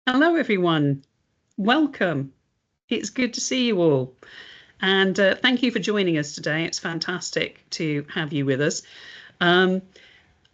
Hello, everyone. Welcome. It's good to see you all. And thank you for joining us today. It's fantastic to have you with us. Um,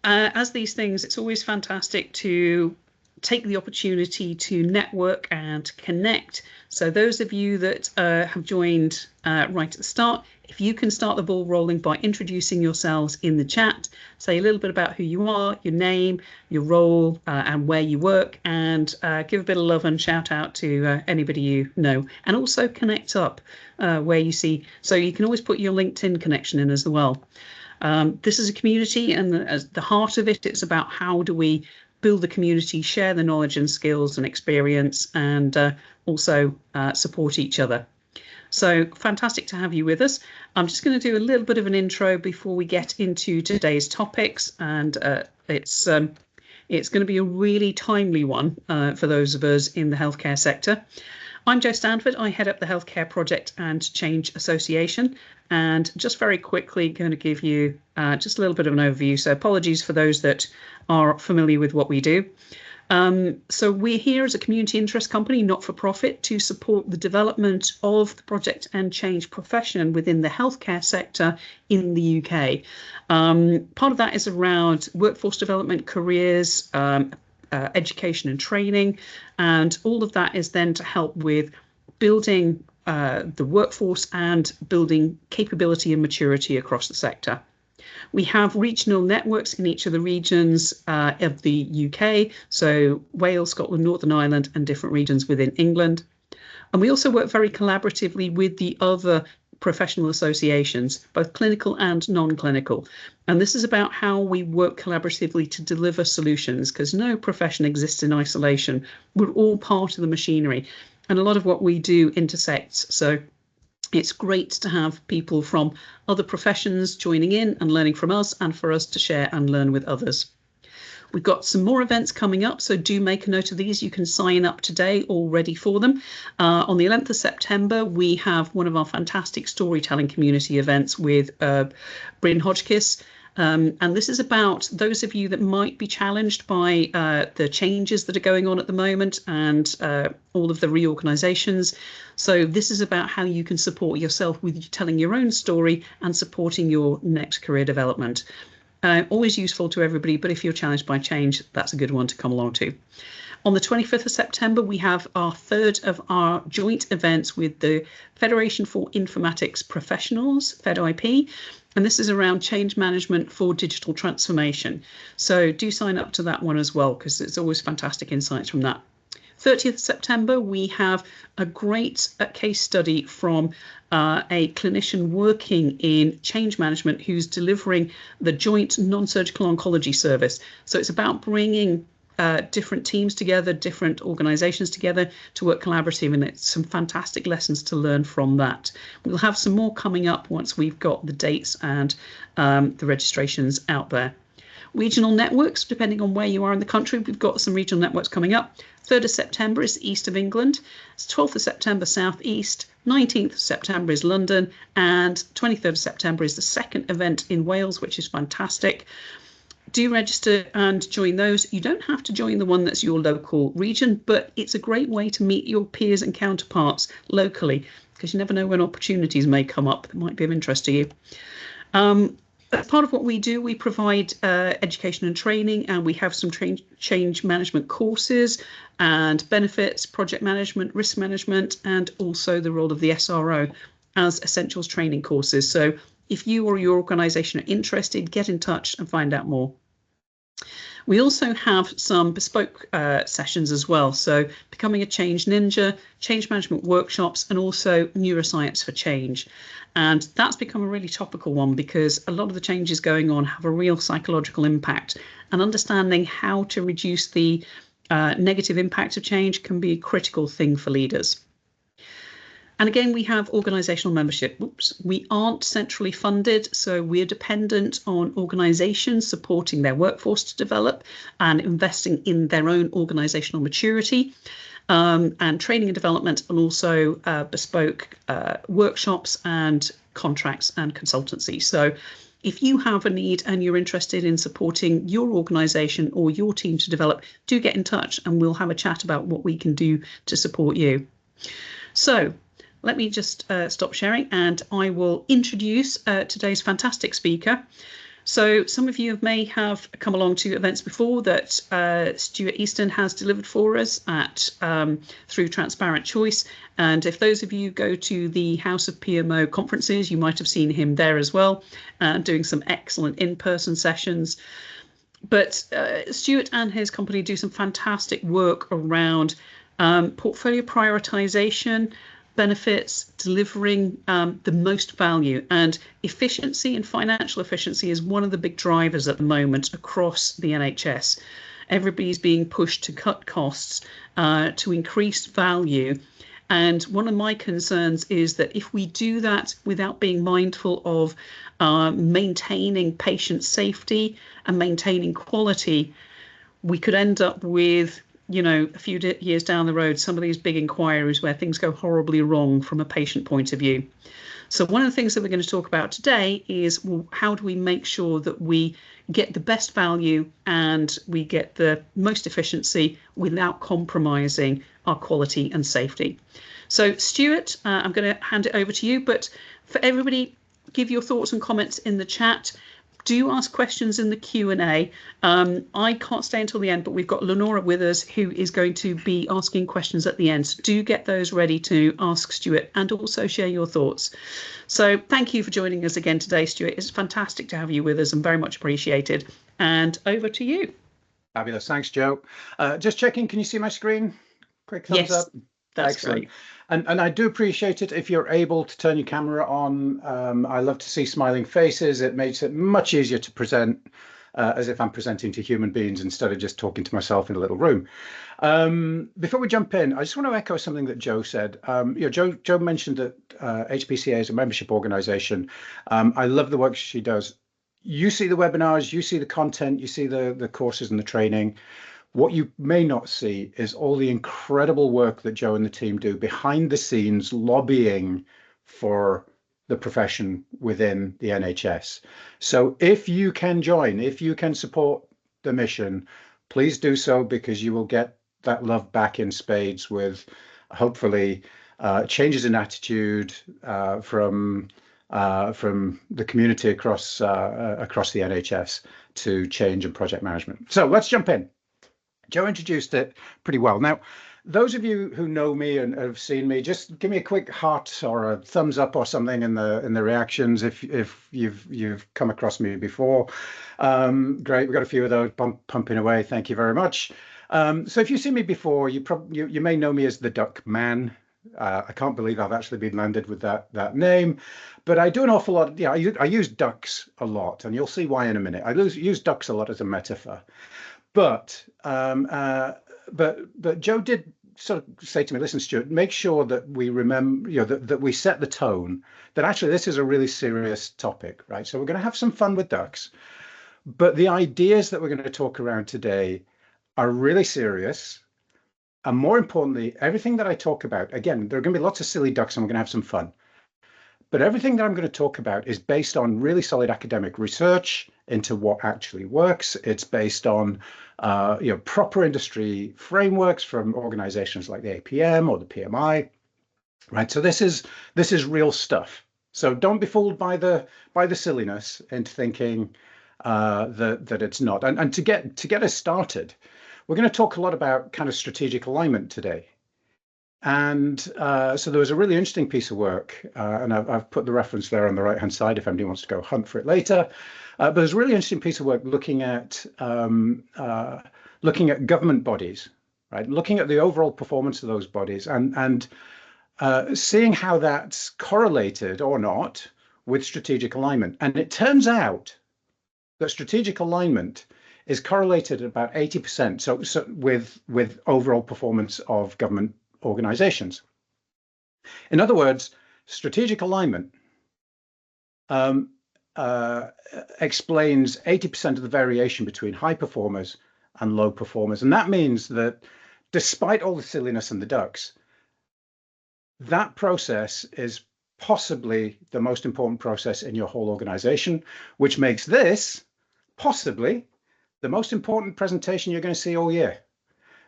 as these things, it's always fantastic to take the opportunity to network and connect. So those of you that have joined right at the start, if you can start the ball rolling by introducing yourselves in the chat, say a little bit about who you are, your name, your role, and where you work, and give a bit of love and shout out to anybody you know, and also connect up where you see. So you can always put your LinkedIn connection in as well. This is a community, and at the heart of it, it's about how do we build the community, share the knowledge and skills and experience, and also support each other. So fantastic to have you with us. I'm just going to do a little bit of an intro before we get into today's topics, and it's going to be a really timely one for those of us in the healthcare sector. I'm Jo Stanford. I head up the Healthcare Project and Change Association, and just very quickly going to give you just a little bit of an overview. So apologies for those that are familiar with what we do. So we're here as a community interest company, not for profit, to support the development of the project and change profession within the healthcare sector in the UK. Part of that is around workforce development, careers, education and training, and all of that is then to help with building the workforce and building capability and maturity across the sector. We have regional networks in each of the regions of the UK, so Wales, Scotland, Northern Ireland, and different regions within England. And we also work very collaboratively with the other professional associations, both clinical and non-clinical. And this is about how we work collaboratively to deliver solutions, because no profession exists in isolation. We're all part of the machinery, and a lot of what we do intersects. So it's great to have people from other professions joining in and learning from us, and for us to share and learn with others. We've got some more events coming up, so do make a note of these. You can sign up today already for them. On the 11th of September, we have one of our fantastic storytelling community events with Bryn Hodgkiss. And this is about those of you that might be challenged by the changes that are going on at the moment and all of the reorganisations. So this is about how you can support yourself with telling your own story and supporting your next career development. Always useful to everybody, but if you're challenged by change, that's a good one to come along to. On the 25th of September, we have our third of our joint events with the Federation for Informatics Professionals, FedIP, and this is around change management for digital transformation. So do sign up to that one as well, because it's always fantastic insights from that. 30th of September, we have a great case study from a clinician working in change management who's delivering the joint non-surgical oncology service. So it's about bringing different teams together, different organisations together to work collaboratively, and it's some fantastic lessons to learn from that. We'll have some more coming up once we've got the dates and the registrations out there. Regional networks, depending on where you are in the country, we've got some regional networks coming up. 3rd of September is the east of England, 12th of September South East, 19th of September is London, and 23rd of September is the second event in Wales, which is fantastic. Do register and join those. You don't have to join the one that's your local region, but it's a great way to meet your peers and counterparts locally, because you never know when opportunities may come up that might be of interest to you. As part of what we do, we provide education and training, and we have some change management courses and benefits, project management, risk management, and also the role of the SRO as essentials training courses. So if you or your organisation are interested, get in touch and find out more. We also have some bespoke sessions as well. So becoming a change ninja, change management workshops, and also neuroscience for change. And that's become a really topical one because a lot of the changes going on have a real psychological impact, and understanding how to reduce the negative impact of change can be a critical thing for leaders. And again, we have organisational membership. We aren't centrally funded, so we're dependent on organisations supporting their workforce to develop and investing in their own organisational maturity, and training and development, and also bespoke workshops and contracts and consultancy. So If you have a need and you're interested in supporting your organisation or your team to develop, do get in touch and we'll have a chat about what we can do to support you. So let me just stop sharing and I will introduce today's fantastic speaker. So some of you may have come along to events before that Stuart Easton has delivered for us at through Transparent Choice. And if those of you go to the House of PMO conferences, you might have seen him there as well, doing some excellent in-person sessions. But Stuart and his company do some fantastic work around portfolio prioritization, benefits, delivering the most value, and efficiency and financial efficiency is one of the big drivers at the moment across the NHS. Everybody's being pushed to cut costs, to increase value. And one of my concerns is that if we do that without being mindful of maintaining patient safety and maintaining quality, we could end up with, you know, a few years down the road, some of these big inquiries where things go horribly wrong from a patient point of view. So one of the things that we're going to talk about today is, well, how do we make sure that we get the best value and we get the most efficiency without compromising our quality and safety? So Stuart, I'm going to hand it over to you, but for everybody, give your thoughts and comments in the chat. Do ask questions in the Q&A. I can't stay until the end, but we've got Lenora with us who is going to be asking questions at the end. So do get those ready to ask Stuart and also share your thoughts. So thank you for joining us again today, Stuart. It's fantastic to have you with us and very much appreciated. And over to you. Fabulous. Thanks, Joe. Just checking, can you see my screen? Quick thumbs up. That's excellent. Great. And I do appreciate it if you're able to turn your camera on. I love to see smiling faces. It makes it much easier to present as if I'm presenting to human beings instead of just talking to myself in a little room. Before we jump in, I just want to echo something that Joe said. Joe mentioned that HPCA is a membership organization. I love the work she does. You see the webinars, you see the content, you see the courses and the training. What you may not see is all the incredible work that Joe and the team do behind the scenes, lobbying for the profession within the NHS. So if you can join, if you can support the mission, please do so, because you will get that love back in spades with hopefully changes in attitude from the community across the NHS to change and project management. So let's jump in. Joe introduced it pretty well. Now, those of you who know me and have seen me, just give me a quick heart or a thumbs up or something in the reactions if you've come across me before. Great, we've got a few of those pumping away. Thank you very much. So if you've seen me before, you may know me as the Duck Man. I can't believe I've actually been landed with that name, but I do an awful lot. Yeah, I use ducks a lot, and you'll see why in a minute. I use ducks a lot as a metaphor. But Joe did sort of say to me, listen, Stuart, make sure that we remember, that we set the tone, that actually this is a really serious topic, right? So we're going to have some fun with ducks, but the ideas that we're going to talk around today are really serious. And more importantly, everything that I talk about, again, there are going to be lots of silly ducks and we're going to have some fun. But everything that I'm going to talk about is based on really solid academic research into what actually works. It's based on proper industry frameworks from organizations like the APM or the PMI, right? So this is real stuff. So don't be fooled by the silliness into thinking that it's not. And to get us started, we're going to talk a lot about kind of strategic alignment today. And so there was a really interesting piece of work, and I've put the reference there on the right-hand side if anybody wants to go hunt for it later. But there's a really interesting piece of work looking at government bodies, right? Looking at the overall performance of those bodies and seeing how that's correlated or not with strategic alignment. And it turns out that strategic alignment is correlated at about 80%. So with overall performance of government organizations. In other words, strategic alignment explains 80% of the variation between high performers and low performers. And that means that despite all the silliness and the ducks, that process is possibly the most important process in your whole organization, which makes this possibly the most important presentation you're going to see all year.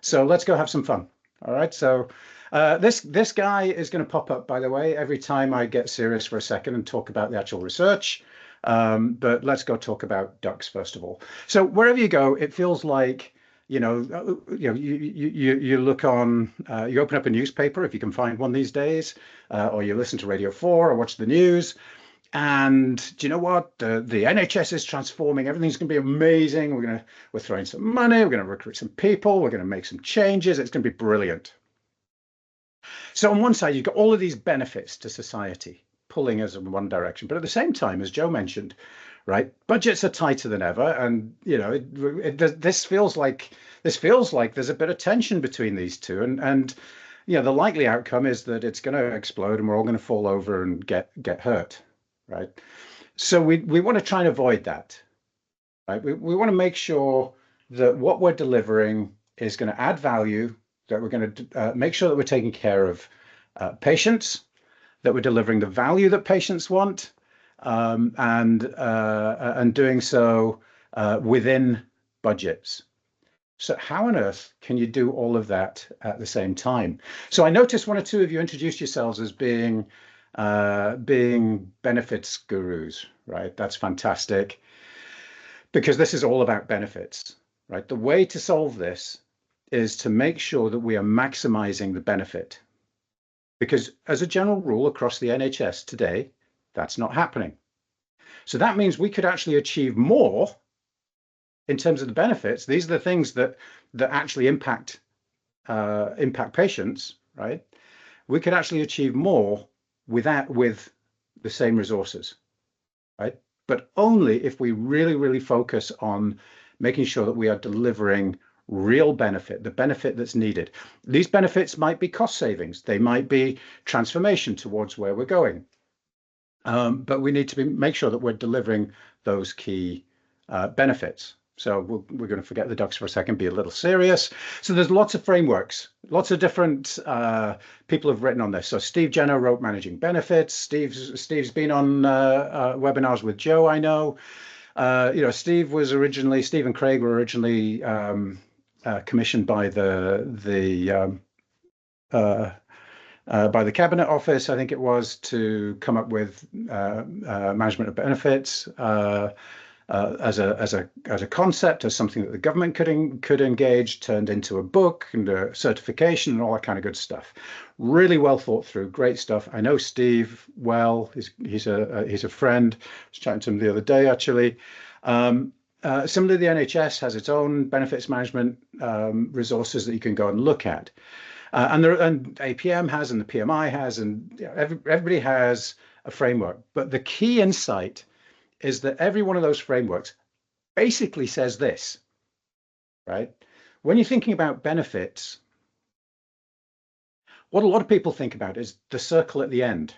So let's go have some fun. All right. So this guy is going to pop up, by the way, every time I get serious for a second and talk about the actual research. But let's go talk about ducks first of all. So wherever you go, it feels like, you look on, you open up a newspaper if you can find one these days, or you listen to Radio 4 or watch the news. And do you know what? The NHS is transforming. Everything's going to be amazing. We're throwing some money. We're going to recruit some people. We're going to make some changes. It's going to be brilliant. So on one side, you've got all of these benefits to society pulling us in one direction. But at the same time, as Joe mentioned, right, budgets are tighter than ever. And, this feels like there's a bit of tension between these two. And the likely outcome is that it's going to explode and we're all going to fall over and get hurt. Right. So we want to try and avoid that. Right. We want to make sure that what we're delivering is going to add value, that we're going to make sure that we're taking care of patients, that we're delivering the value that patients want, and doing so within budgets. So how on earth can you do all of that at the same time? So I noticed one or two of you introduced yourselves as being benefits gurus, right? That's fantastic, because this is all about benefits, right? The way to solve this is to make sure that we are maximizing the benefit, because as a general rule across the NHS today, that's not happening. So that means we could actually achieve more in terms of the benefits. These are the things that actually impact patients, right? We could actually achieve more with the same resources, right? But only if we really, really focus on making sure that we are delivering real benefit, the benefit that's needed. These benefits might be cost savings. They might be transformation towards where we're going. But we need to make sure that we're delivering those key benefits. So we're going to forget the ducks for a second, be a little serious. So there's lots of frameworks, lots of different people have written on this. So Steve Jenner wrote Managing Benefits. Steve's been on webinars with Joe, I know. Steve and Craig were originally commissioned by the Cabinet Office, I think it was, to come up with management of benefits as a concept, as something that the government could engage, turned into a book and a certification and all that kind of good stuff. Really well thought through, great stuff. I know Steve well. He's a friend. I was chatting to him the other day, actually. Similarly, the NHS has its own benefits management resources that you can go and look at. And APM has, and the PMI has, and everybody has a framework. But the key insight is that every one of those frameworks basically says this, right? When you're thinking about benefits, what a lot of people think about is the circle at the end,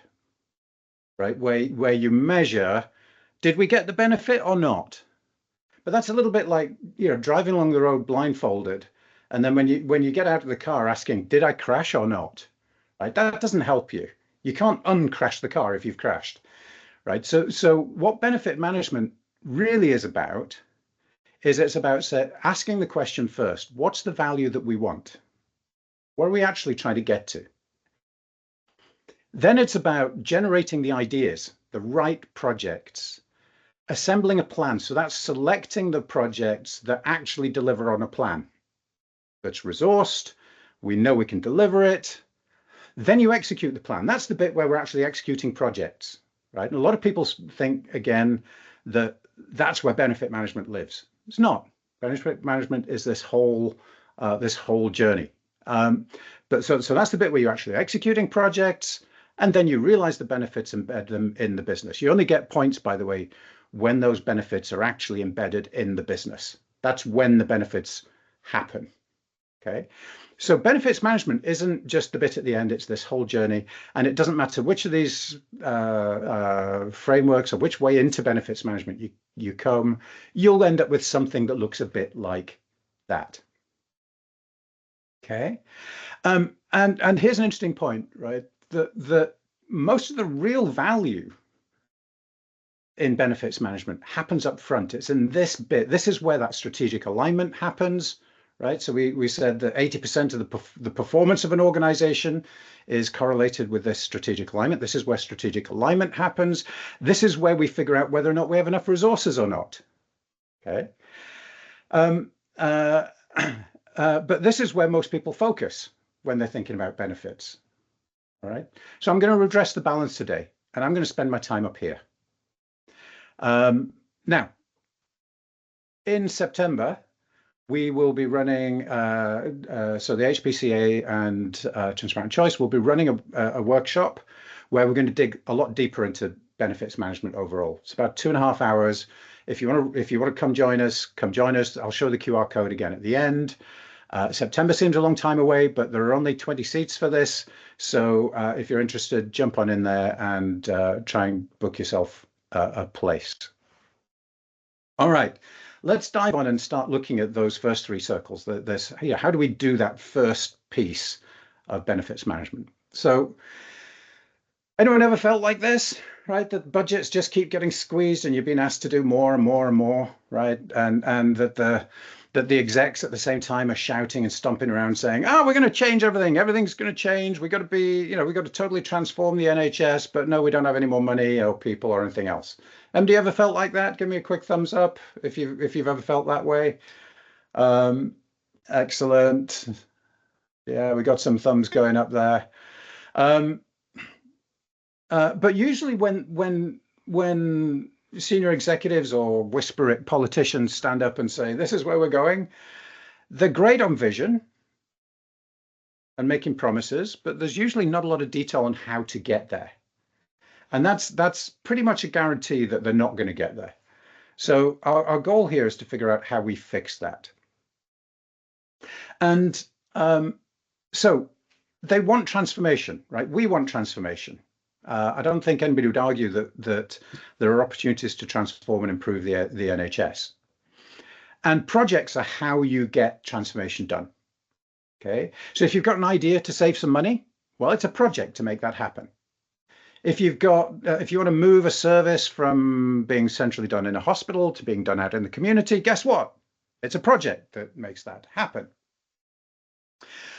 right? Where you measure, did we get the benefit or not? But that's a little bit like, driving along the road blindfolded. And then when you get out of the car asking, did I crash or not? Right? That doesn't help you. You can't uncrash the car if you've crashed. Right. So what benefit management really is about is it's about asking the question first, what's the value that we want? What are we actually trying to get to? Then it's about generating the ideas, the right projects, assembling a plan. So that's selecting the projects that actually deliver on a plan that's resourced. We know we can deliver it. Then you execute the plan. That's the bit where we're actually executing projects. Right. And a lot of people think, again, that that's where benefit management lives. It's not. Benefit management is this whole journey. But so that's the bit where you're actually executing projects, and then you realize the benefits, embed them in the business. You only get points, by the way, when those benefits are actually embedded in the business. That's when the benefits happen. Okay. So benefits management isn't just the bit at the end, it's this whole journey. And it doesn't matter which of these frameworks or which way into benefits management you come, you'll end up with something that looks a bit like that. Okay. And here's an interesting point, right? That most of the real value in benefits management happens up front. It's in this bit. This is where that strategic alignment happens, right? So we said that 80% of the performance of an organization is correlated with this strategic alignment. This is where strategic alignment happens. This is where we figure out whether or not we have enough resources or not. Okay. But this is where most people focus when they're thinking about benefits. All right. So I'm going to address the balance today, and I'm going to spend my time up here. Now, in September, we will be running, so the HPCA and Transparent Choice will be running a workshop where we're going to dig a lot deeper into benefits management overall. It's about 2.5 hours. If you want to come join us, come join us. I'll show the QR code again at the end. September seems a long time away, but there are only 20 seats for this. So if you're interested, jump on in there and try and book yourself a place. All right, let's dive on and start looking at those first 3 circles. There's, how do we do that first piece of benefits management? So anyone ever felt like this, right? That budgets just keep getting squeezed and you're being asked to do more and more and more, right? And that the execs at the same time are shouting and stomping around saying, oh, we're going to change everything. Everything's going to change. We got to be, we got to totally transform the NHS, but no, we don't have any more money or people or anything else. Do you ever felt like that? Give me a quick thumbs up if you've ever felt that way. Excellent. Yeah, we got some thumbs going up there. But usually when senior executives or whisper it politicians stand up and say, this is where we're going, they're great on vision and making promises, but there's usually not a lot of detail on how to get there. And that's pretty much a guarantee that they're not going to get there. So our goal here is to figure out how we fix that. And so they want transformation, right? We want transformation. I don't think anybody would argue that there are opportunities to transform and improve the NHS. And projects are how you get transformation done. Okay, so if you've got an idea to save some money, well, it's a project to make that happen. If you want to move a service from being centrally done in a hospital to being done out in the community, guess what? It's a project that makes that happen.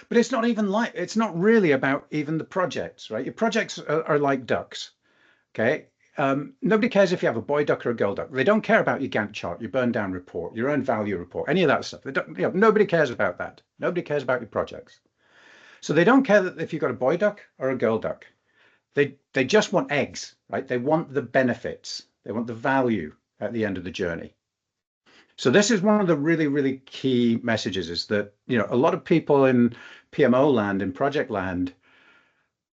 But it's not really about even the projects, right? Your projects are like ducks, okay? Nobody cares if you have a boy duck or a girl duck. They don't care about your Gantt chart, your burn down report, your earned value report, any of that stuff. They don't, nobody cares about that. Nobody cares about your projects. So they don't care that if you've got a boy duck or a girl duck. They just want eggs, right? They want the benefits. They want the value at the end of the journey. So this is one of the really, really key messages, is that, a lot of people in PMO land, in project land,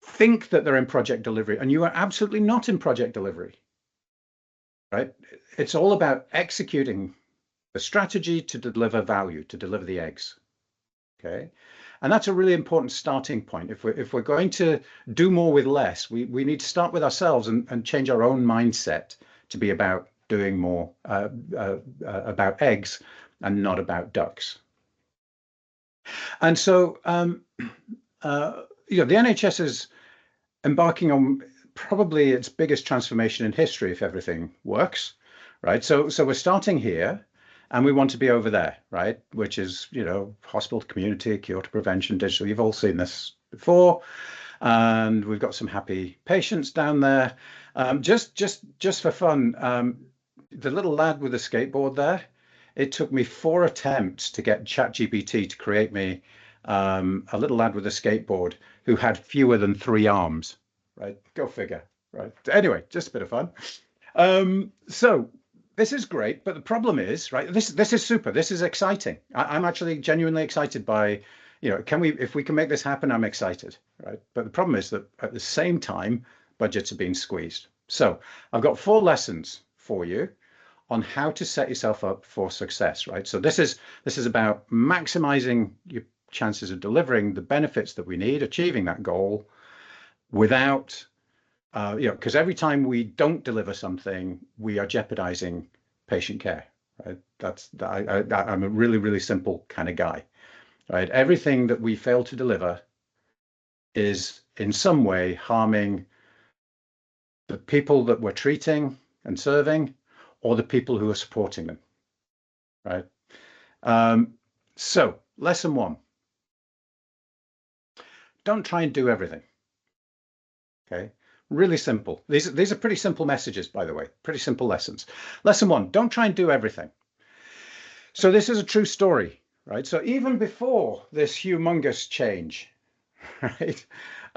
think that they're in project delivery, and you are absolutely not in project delivery, right? It's all about executing the strategy to deliver value, to deliver the eggs, okay? And that's a really important starting point. If we're going to do more with less, we need to start with ourselves and change our own mindset to be about doing more about eggs and not about ducks. And so, the NHS is embarking on probably its biggest transformation in history if everything works, right? So we're starting here, and we want to be over there, right? Which is, hospital to community, cure to prevention, digital. You've all seen this before, and we've got some happy patients down there. Just for fun, the little lad with the skateboard there, it took me 4 attempts to get ChatGPT to create me a little lad with a skateboard who had fewer than 3 arms, right? Go figure, right? Anyway, just a bit of fun. So this is great, but the problem is, right, this is super. This is exciting. I'm actually genuinely excited by, if we can make this happen, I'm excited, right? But the problem is that at the same time, budgets are being squeezed. So I've got 4 lessons for you on how to set yourself up for success, right? So this is about maximizing your chances of delivering the benefits that we need, achieving that goal without, because every time we don't deliver something, we are jeopardizing patient care, right? I'm a really, really simple kind of guy, right? Everything that we fail to deliver is in some way harming the people that we're treating and serving, or the people who are supporting them, right? So lesson one, don't try and do everything. Okay, really simple. These are pretty simple messages, by the way, pretty simple lessons. Lesson one, don't try and do everything. So this is a true story, right? So even before this humongous change, right?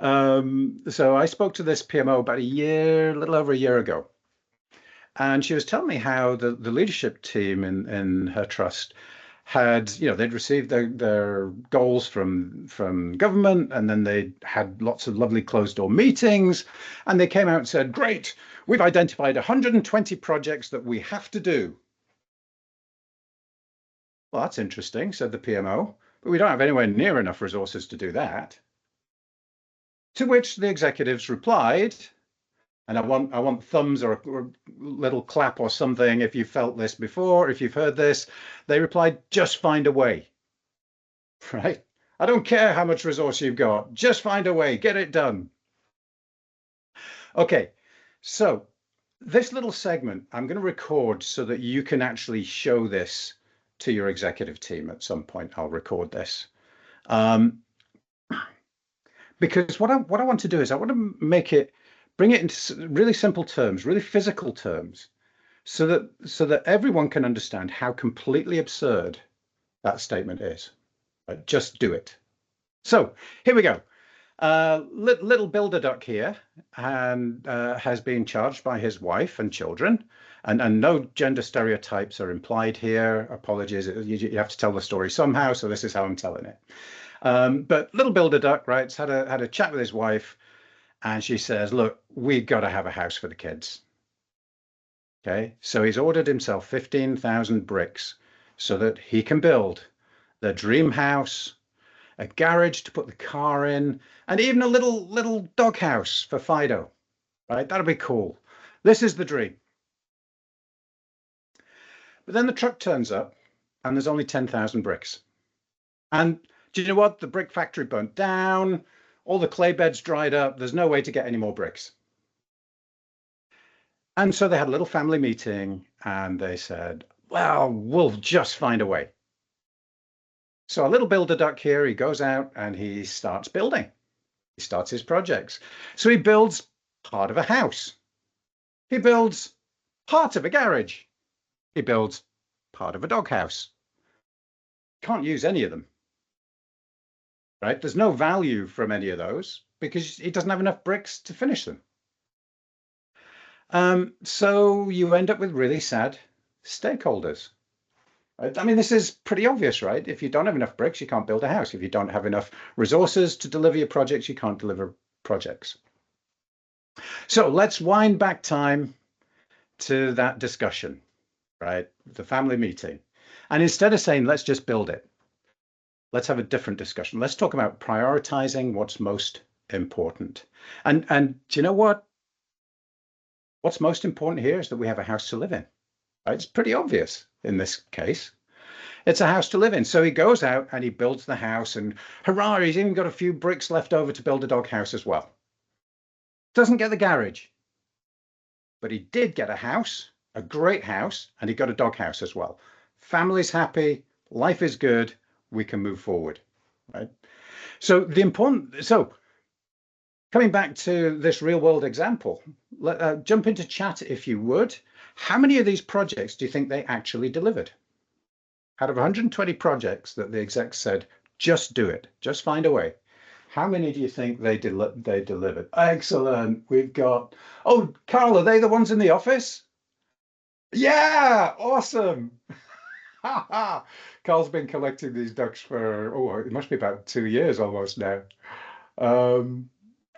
So I spoke to this PMO about a little over a year ago, and she was telling me how the leadership team in her trust had, they'd received their goals from government, and then they had lots of lovely closed door meetings, and they came out and said, great, we've identified 120 projects that we have to do. Well, that's interesting, said the PMO, but we don't have anywhere near enough resources to do that. To which the executives replied, and I want thumbs or a little clap or something if you felt this before, if you've heard this. They replied, just find a way, right? I don't care how much resource you've got, just find a way, get it done. Okay, so this little segment I'm going to record so that you can actually show this to your executive team at some point. I'll record this. Because what I want to do is I want to bring it into really simple terms, really physical terms, so that everyone can understand how completely absurd that statement is. Just do it. So here we go. Little builder duck here and has been charged by his wife and children, and no gender stereotypes are implied here. Apologies, you have to tell the story somehow, so this is how I'm telling it. But little builder duck, right, had a chat with his wife, and she says, look, we've got to have a house for the kids. Okay, so he's ordered himself 15,000 bricks so that he can build the dream house, a garage to put the car in, and even a little dog house for Fido, right? That'll be cool. This is the dream. But then the truck turns up and there's only 10,000 bricks. And do you know what? The brick factory burnt down, all the clay beds dried up, there's no way to get any more bricks. And so they had a little family meeting and they said, well, we'll just find a way. So a little builder duck here, he goes out and he starts building. He starts his projects. So he builds part of a house. He builds part of a garage. He builds part of a doghouse. Can't use any of them, right? There's no value from any of those because he doesn't have enough bricks to finish them. So you end up with really sad stakeholders. Right? I mean, this is pretty obvious, right? If you don't have enough bricks, you can't build a house. If you don't have enough resources to deliver your projects, you can't deliver projects. So let's wind back time to that discussion, right? The family meeting. And instead of saying, let's just build it, let's have a different discussion. Let's talk about prioritizing what's most important. And do you know what? What's most important here is that we have a house to live in. Right? It's pretty obvious in this case. It's a house to live in. So he goes out and he builds the house, and hurrah, he's even got a few bricks left over to build a dog house as well. Doesn't get the garage, but he did get a house, a great house, and he got a dog house as well. Family's happy, life is good, we can move forward, right? So coming back to this real world example, jump into chat if you would. How many of these projects do you think they actually delivered? Out of 120 projects that the execs said, just do it, just find a way. How many do you think they delivered? Excellent. We've got, oh, Carl, are they the ones in the office? Yeah, awesome. Carl's been collecting these ducks for, it must be about 2 years almost now.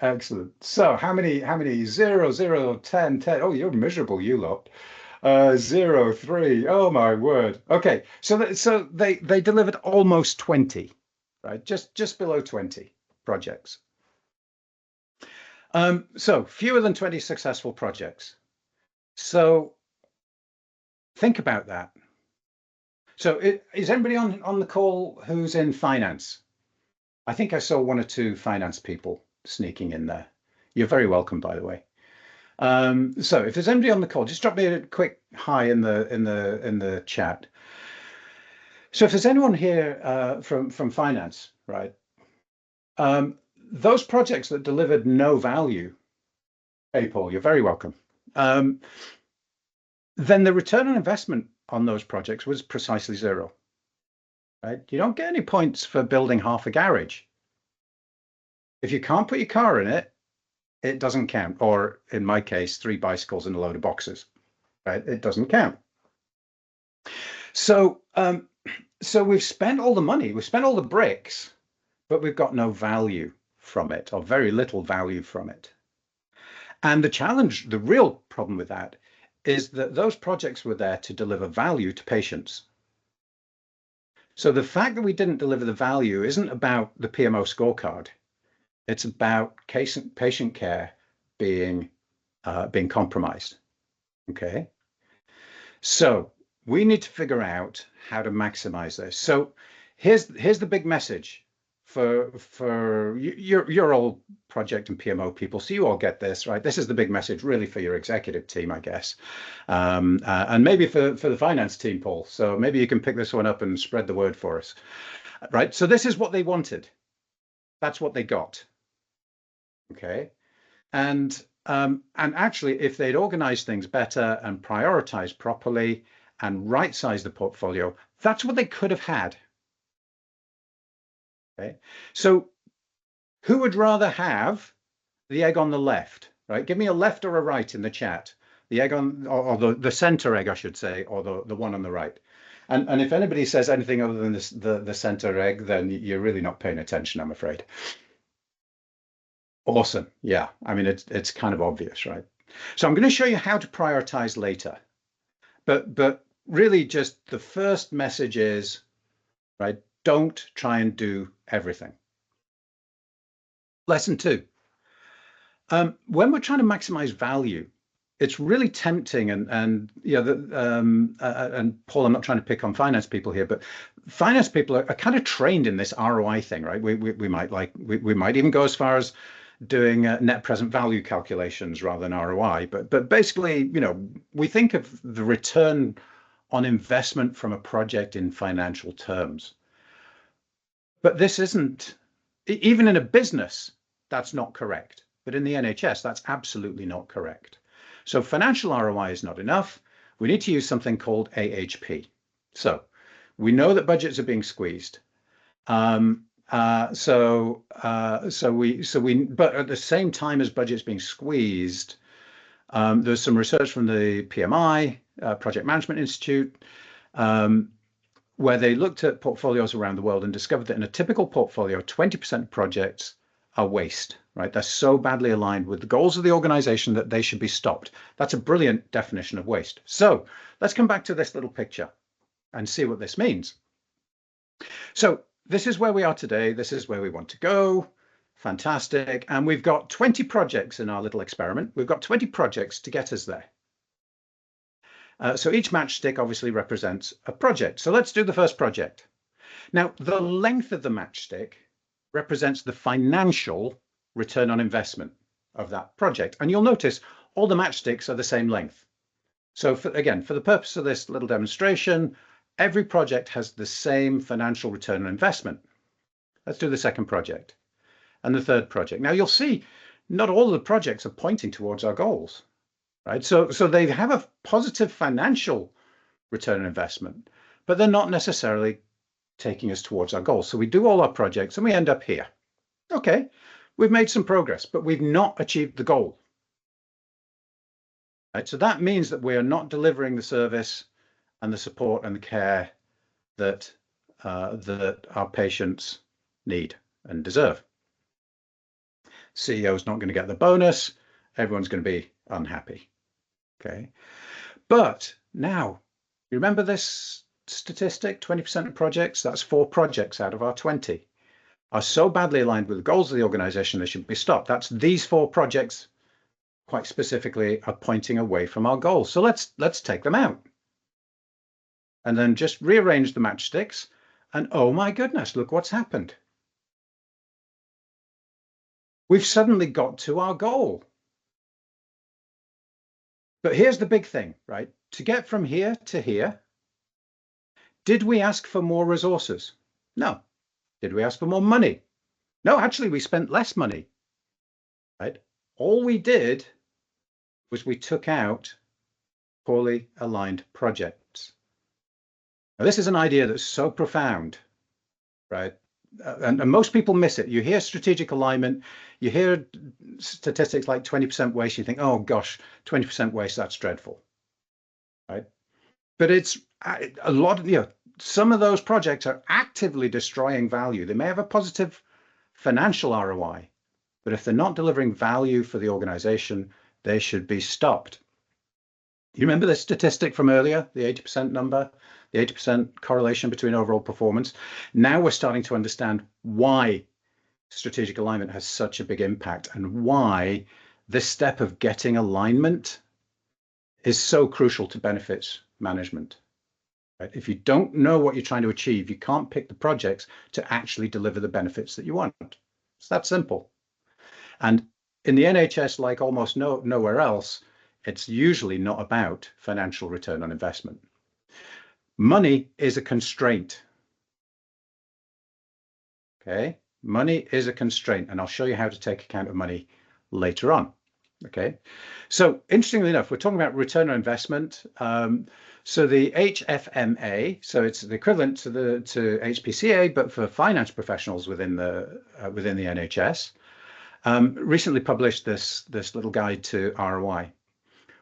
Excellent. So how many 0, 0, 10, 10? Oh, you're miserable, you lot. 0, 3. Oh my word. Okay, so they delivered almost 20, right? Just below 20 projects. So fewer than 20 successful projects. So think about that. So is anybody on the call who's in finance? I think I saw 1 or 2 finance people sneaking in there. You're very welcome, by the way. So if there's anybody on the call, just drop me a quick hi in the chat. So if there's anyone here from finance, right? Those projects that delivered no value, hey Paul, you're very welcome. Then the return on investment on those projects was precisely zero. Right? You don't get any points for building half a garage. If you can't put your car in it, it doesn't count. Or in my case, 3 bicycles and a load of boxes. Right? It doesn't count. So so we've spent all the money, we've spent all the bricks, but we've got no value from it, or very little value from it. And the challenge, the real problem with that is that those projects were there to deliver value to patients. So the fact that we didn't deliver the value isn't about the PMO scorecard. It's about patient care being compromised. Okay. So we need to figure out how to maximize this. So here's the big message for you're all project and PMO people, so you all get this, right? This is the big message really for your executive team, I guess, and maybe for the finance team, Paul. So maybe you can pick this one up and spread the word for us, right? So this is what they wanted. That's what they got. Okay, and actually, if they'd organized things better and prioritized properly and right-sized the portfolio, that's what they could have had. Okay, so who would rather have the egg on the left, right? Give me a left or a right in the chat. The egg on, or the center egg, I should say, or the one on the right. And if anybody says anything other than this, the center egg, then you're really not paying attention, I'm afraid. Awesome. Yeah, I mean, it's kind of obvious, right? So I'm going to show you how to prioritize later. But really just the first message is, right, don't try and do everything. Lesson 2. When we're trying to maximize value, it's really tempting, and you know, and Paul, I'm not trying to pick on finance people here, but finance people are kind of trained in this ROI thing, right? We might even go as far as doing net present value calculations rather than ROI, but basically, you know, we think of the return on investment from a project in financial terms. But this isn't, even in a business, that's not correct. But in the NHS, that's absolutely not correct. So financial ROI is not enough. We need to use something called AHP. So we know that budgets are being squeezed. But at the same time as budgets being squeezed, there's some research from the PMI, Project Management Institute, where they looked at portfolios around the world and discovered that in a typical portfolio, 20% of projects are waste, right? They're so badly aligned with the goals of the organization that they should be stopped. That's a brilliant definition of waste. So let's come back to this little picture and see what this means. So this is where we are today. This is where we want to go. Fantastic. And we've got 20 projects in our little experiment. We've got 20 projects to get us there. So each matchstick obviously represents a project. So let's do the first project. Now, the length of the matchstick represents the financial return on investment of that project. And you'll notice all the matchsticks are the same length. So again, for the purpose of this little demonstration, every project has the same financial return on investment. Let's do the second project and the third project. Now you'll see not all of the projects are pointing towards our goals, right? So they have a positive financial return on investment, but they're not necessarily taking us towards our goals. So we do all our projects and we end up here. Okay, we've made some progress, but we've not achieved the goal. Right? So that means that we are not delivering the service and the support and the care that that our patients need and deserve. CEO's not going to get the bonus. Everyone's going to be unhappy. Okay, but now you remember this statistic: 20% of projects, that's 4 projects out of our 20, are so badly aligned with the goals of the organization they should be stopped. That's these 4 projects quite specifically are pointing away from our goals. So let's take them out. And then just rearrange the matchsticks. And oh my goodness, look what's happened. We've suddenly got to our goal. But here's the big thing, right? To get from here to here, did we ask for more resources? No. Did we ask for more money? No, actually, we spent less money, right? All we did was we took out poorly aligned projects. Now, this is an idea that's so profound, right? And most people miss it. You hear strategic alignment, you hear statistics like 20% waste, you think, oh gosh, 20% waste, that's dreadful, right? But it's a lot of, some of those projects are actively destroying value. They may have a positive financial ROI, but if they're not delivering value for the organization, they should be stopped. You remember the statistic from earlier, the 80% number, the 80% correlation between overall performance? Now we're starting to understand why strategic alignment has such a big impact and why this step of getting alignment is so crucial to benefits management. Right? If you don't know what you're trying to achieve, you can't pick the projects to actually deliver the benefits that you want. It's that simple. And in the NHS, like almost nowhere else, it's usually not about financial return on investment. Money is a constraint. Okay, money is a constraint, and I'll show you how to take account of money later on. Okay, so interestingly enough, we're talking about return on investment. So the HFMA, so it's the equivalent to HPCA, but for finance professionals within the NHS, recently published this little guide to ROI,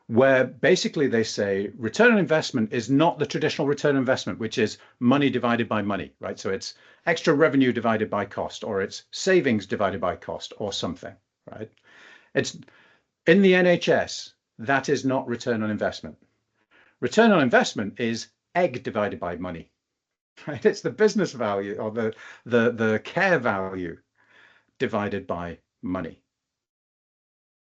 where basically they say return on investment is not the traditional return on investment, which is money divided by money, right? So it's extra revenue divided by cost, or it's savings divided by cost, or something, right? It's in the NHS, that is not return on investment. Return on investment is egg divided by money, right? It's the business value or the care value divided by money.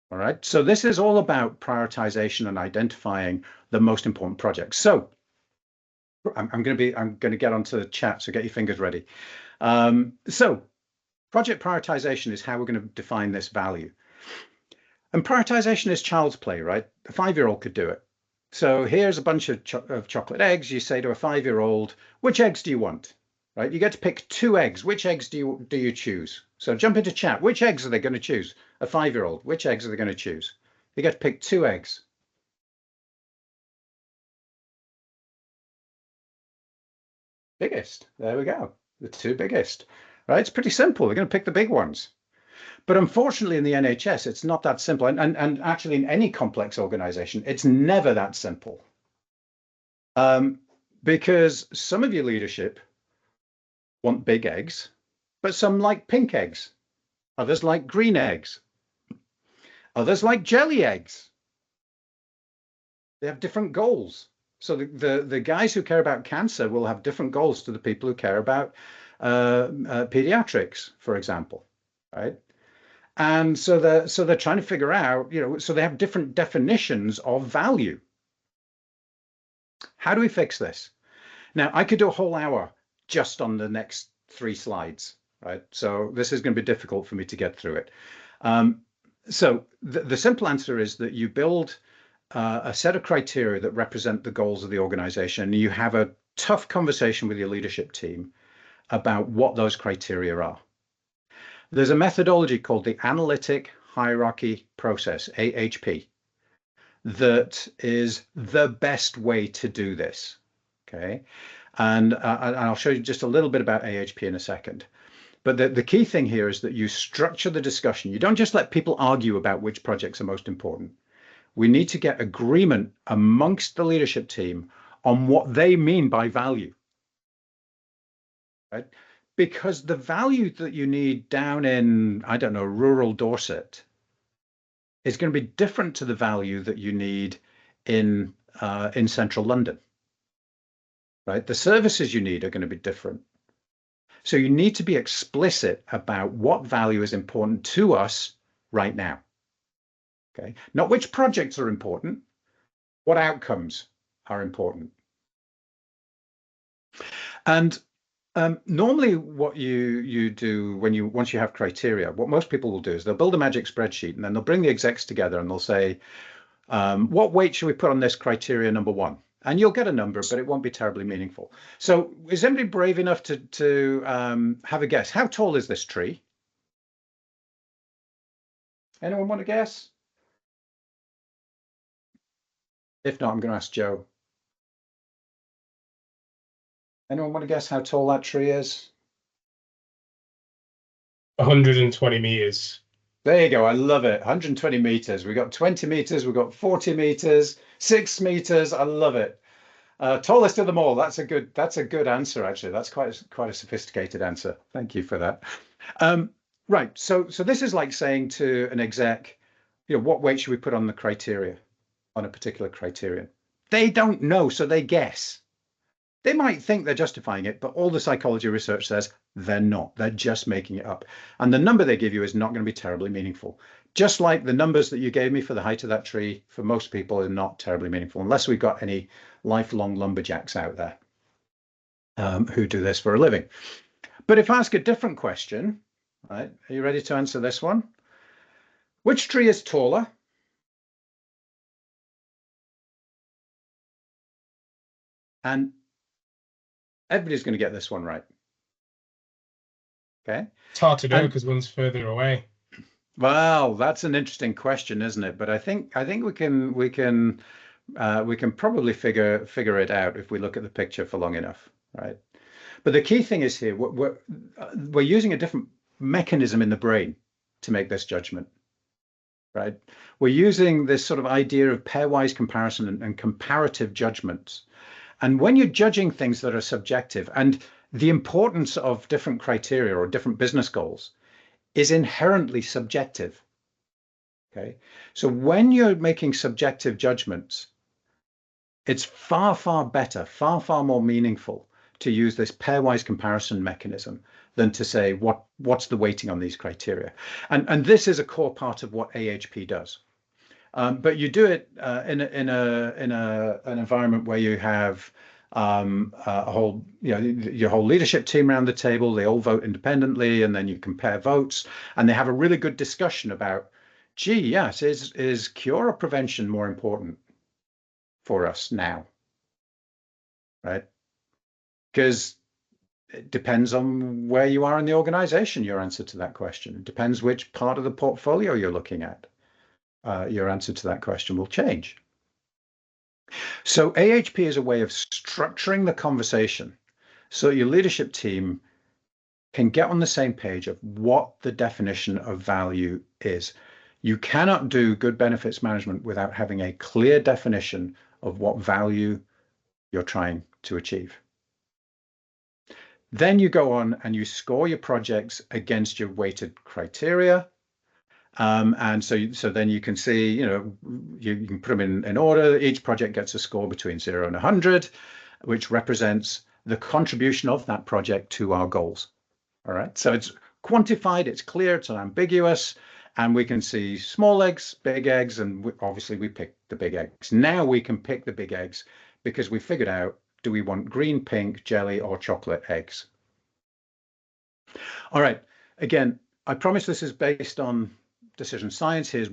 All right, so this is all about prioritization and identifying the most important projects. So I'm going to get onto the chat, so get your fingers ready. So project prioritization is how we're going to define this value. And prioritization is child's play, right? A 5-year-old could do it. So here's a bunch of chocolate eggs. You say to a 5-year-old, which eggs do you want? Right? You get to pick 2 eggs. Which eggs do you choose? So jump into chat. Which eggs are they going to choose? A 5-year-old. Which eggs are they going to choose? You get to pick 2 eggs. Biggest. There we go. The 2 biggest. Right? It's pretty simple. They're going to pick the big ones. But unfortunately, in the NHS, it's not that simple. And actually, in any complex organization, it's never that simple. Because some of your leadership want big eggs, but some like pink eggs. Others like green eggs. Others like jelly eggs. They have different goals. So the guys who care about cancer will have different goals to the people who care about pediatrics, for example, right? And so they're trying to figure out, so they have different definitions of value. How do we fix this? Now, I could do a whole hour just on the next 3 slides, right? So this is going to be difficult for me to get through it. So the simple answer is that you build a set of criteria that represent the goals of the organization. You have a tough conversation with your leadership team about what those criteria are. There's a methodology called the Analytic Hierarchy Process, AHP, that is the best way to do this. Okay, and I'll show you just a little bit about AHP in a second. But the key thing here is that you structure the discussion. You don't just let people argue about which projects are most important. We need to get agreement amongst the leadership team on what they mean by value. Right? Because the value that you need down in, I don't know, rural Dorset is going to be different to the value that you need in central London. Right? The services you need are going to be different. So you need to be explicit about what value is important to us right now. Okay, not which projects are important, what outcomes are important. And normally what you do once you have criteria, what most people will do is they'll build a magic spreadsheet and then they'll bring the execs together and they'll say, What weight should we put on this criteria number one? And you'll get a number, but it won't be terribly meaningful. So is anybody brave enough to have a guess? How tall is this tree? Anyone want to guess? If not, I'm going to ask Joe. Anyone want to guess how tall that tree is? 120 meters. There you go. I love it. 120 meters. We got 20 meters. We got 40 meters, 6 meters. I love it. Tallest of them all. That's a good answer, actually. That's quite a sophisticated answer. Thank you for that. Right. So this is like saying to an exec, what weight should we put on the criteria, on a particular criterion? They don't know, so they guess. They might think they're justifying it, but all the psychology research says they're not. They're just making it up. And the number they give you is not going to be terribly meaningful. Just like the numbers that you gave me for the height of that tree, for most people, are not terribly meaningful, unless we've got any lifelong lumberjacks out there who do this for a living. But if I ask a different question, right, are you ready to answer this one? Which tree is taller? And everybody's going to get this one right. Okay. It's hard to know because one's further away. Well, that's an interesting question, isn't it? But I think we can probably figure it out if we look at the picture for long enough, right? But the key thing is here, we're using a different mechanism in the brain to make this judgment, right? We're using this sort of idea of pairwise comparison and comparative judgments. And when you're judging things that are subjective, and the importance of different criteria or different business goals is inherently subjective. Okay. So when you're making subjective judgments, it's far, far better, far, far more meaningful to use this pairwise comparison mechanism than to say what's the weighting on these criteria. And this is a core part of what AHP does. But you do it in an environment where you have a whole, your whole leadership team around the table. They all vote independently, and then you compare votes, and they have a really good discussion about, gee, yes, is cure or prevention more important for us now, right? Because it depends on where you are in the organization. Your answer to that question. It depends which part of the portfolio you're looking at. Your answer to that question will change. So AHP is a way of structuring the conversation so your leadership team can get on the same page of what the definition of value is. You cannot do good benefits management without having a clear definition of what value you're trying to achieve. Then you go on and you score your projects against your weighted criteria. And so then you can see, you can put them in order. Each project gets a score between 0 and 100, which represents the contribution of that project to our goals. All right. So it's quantified, it's clear, it's unambiguous, and we can see small eggs, big eggs, and obviously we pick the big eggs. Now we can pick the big eggs because we figured out, do we want green, pink, jelly, or chocolate eggs? All right. Again, I promise this is based on decision science. Here's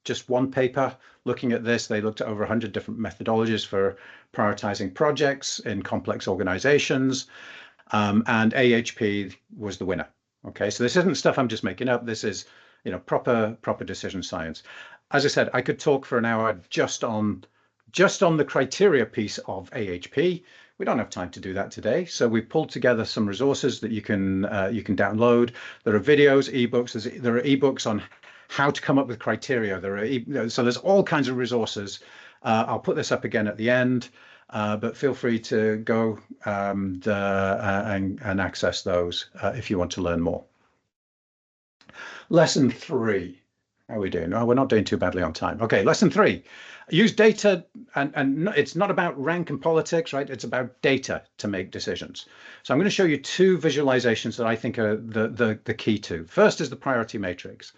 just one paper looking at this. They looked at over 100 different methodologies for prioritizing projects in complex organizations, and AHP was the winner. Okay, so this isn't stuff I'm just making up. This is, proper decision science. As I said, I could talk for an hour just on the criteria piece of AHP. We don't have time to do that today, so we pulled together some resources that you can download. There are videos, ebooks. There are ebooks on how to come up with criteria. So there's all kinds of resources. I'll put this up again at the end, but feel free to go and access those if you want to learn more. Lesson 3. How are we doing? Oh, we're not doing too badly on time. Okay, lesson 3. Use data, and it's not about rank and politics, right? It's about data to make decisions. So I'm going to show you 2 visualizations that I think are the key to. First is the priority matrix.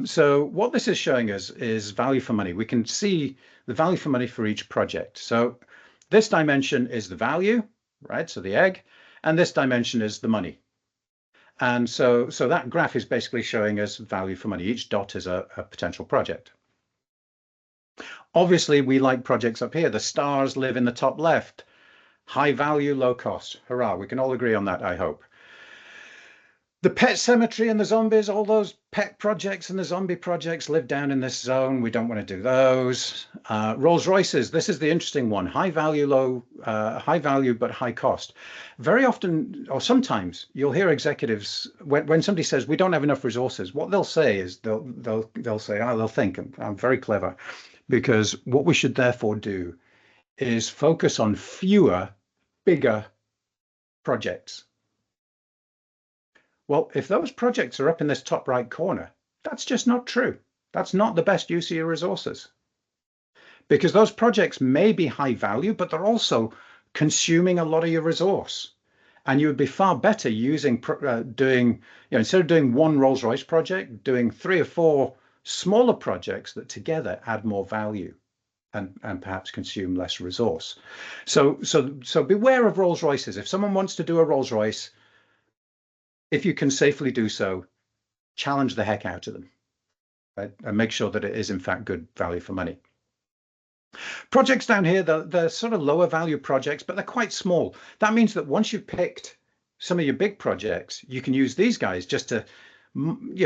So what this is showing us is value for money. We can see the value for money for each project. So this dimension is the value, right? So the egg, and this dimension is the money. And so that graph is basically showing us value for money. Each dot is a potential project. Obviously, we like projects up here. The stars live in the top left. High value, low cost. Hurrah, we can all agree on that, I hope. The pet cemetery and the zombies, all those pet projects and the zombie projects live down in this zone. We don't want to do those. Rolls Royces, this is the interesting one. High value, high value, but high cost. Very often, or sometimes, you'll hear executives, when somebody says, we don't have enough resources, what they'll say is, they'll say, oh, they'll think, I'm very clever, because what we should therefore do is focus on fewer, bigger projects. Well, if those projects are up in this top right corner, that's just not true. That's not the best use of your resources. Because those projects may be high value, but they're also consuming a lot of your resource. And you would be far better using, instead of doing one Rolls-Royce project, doing 3 or 4 smaller projects that together add more value and perhaps consume less resource. So beware of Rolls-Royces. If someone wants to do a Rolls-Royce, if you can safely do so, challenge the heck out of them, right? And make sure that it is in fact good value for money. Projects down here, they're sort of lower value projects, but they're quite small. That means that once you've picked some of your big projects, you can use these guys just to,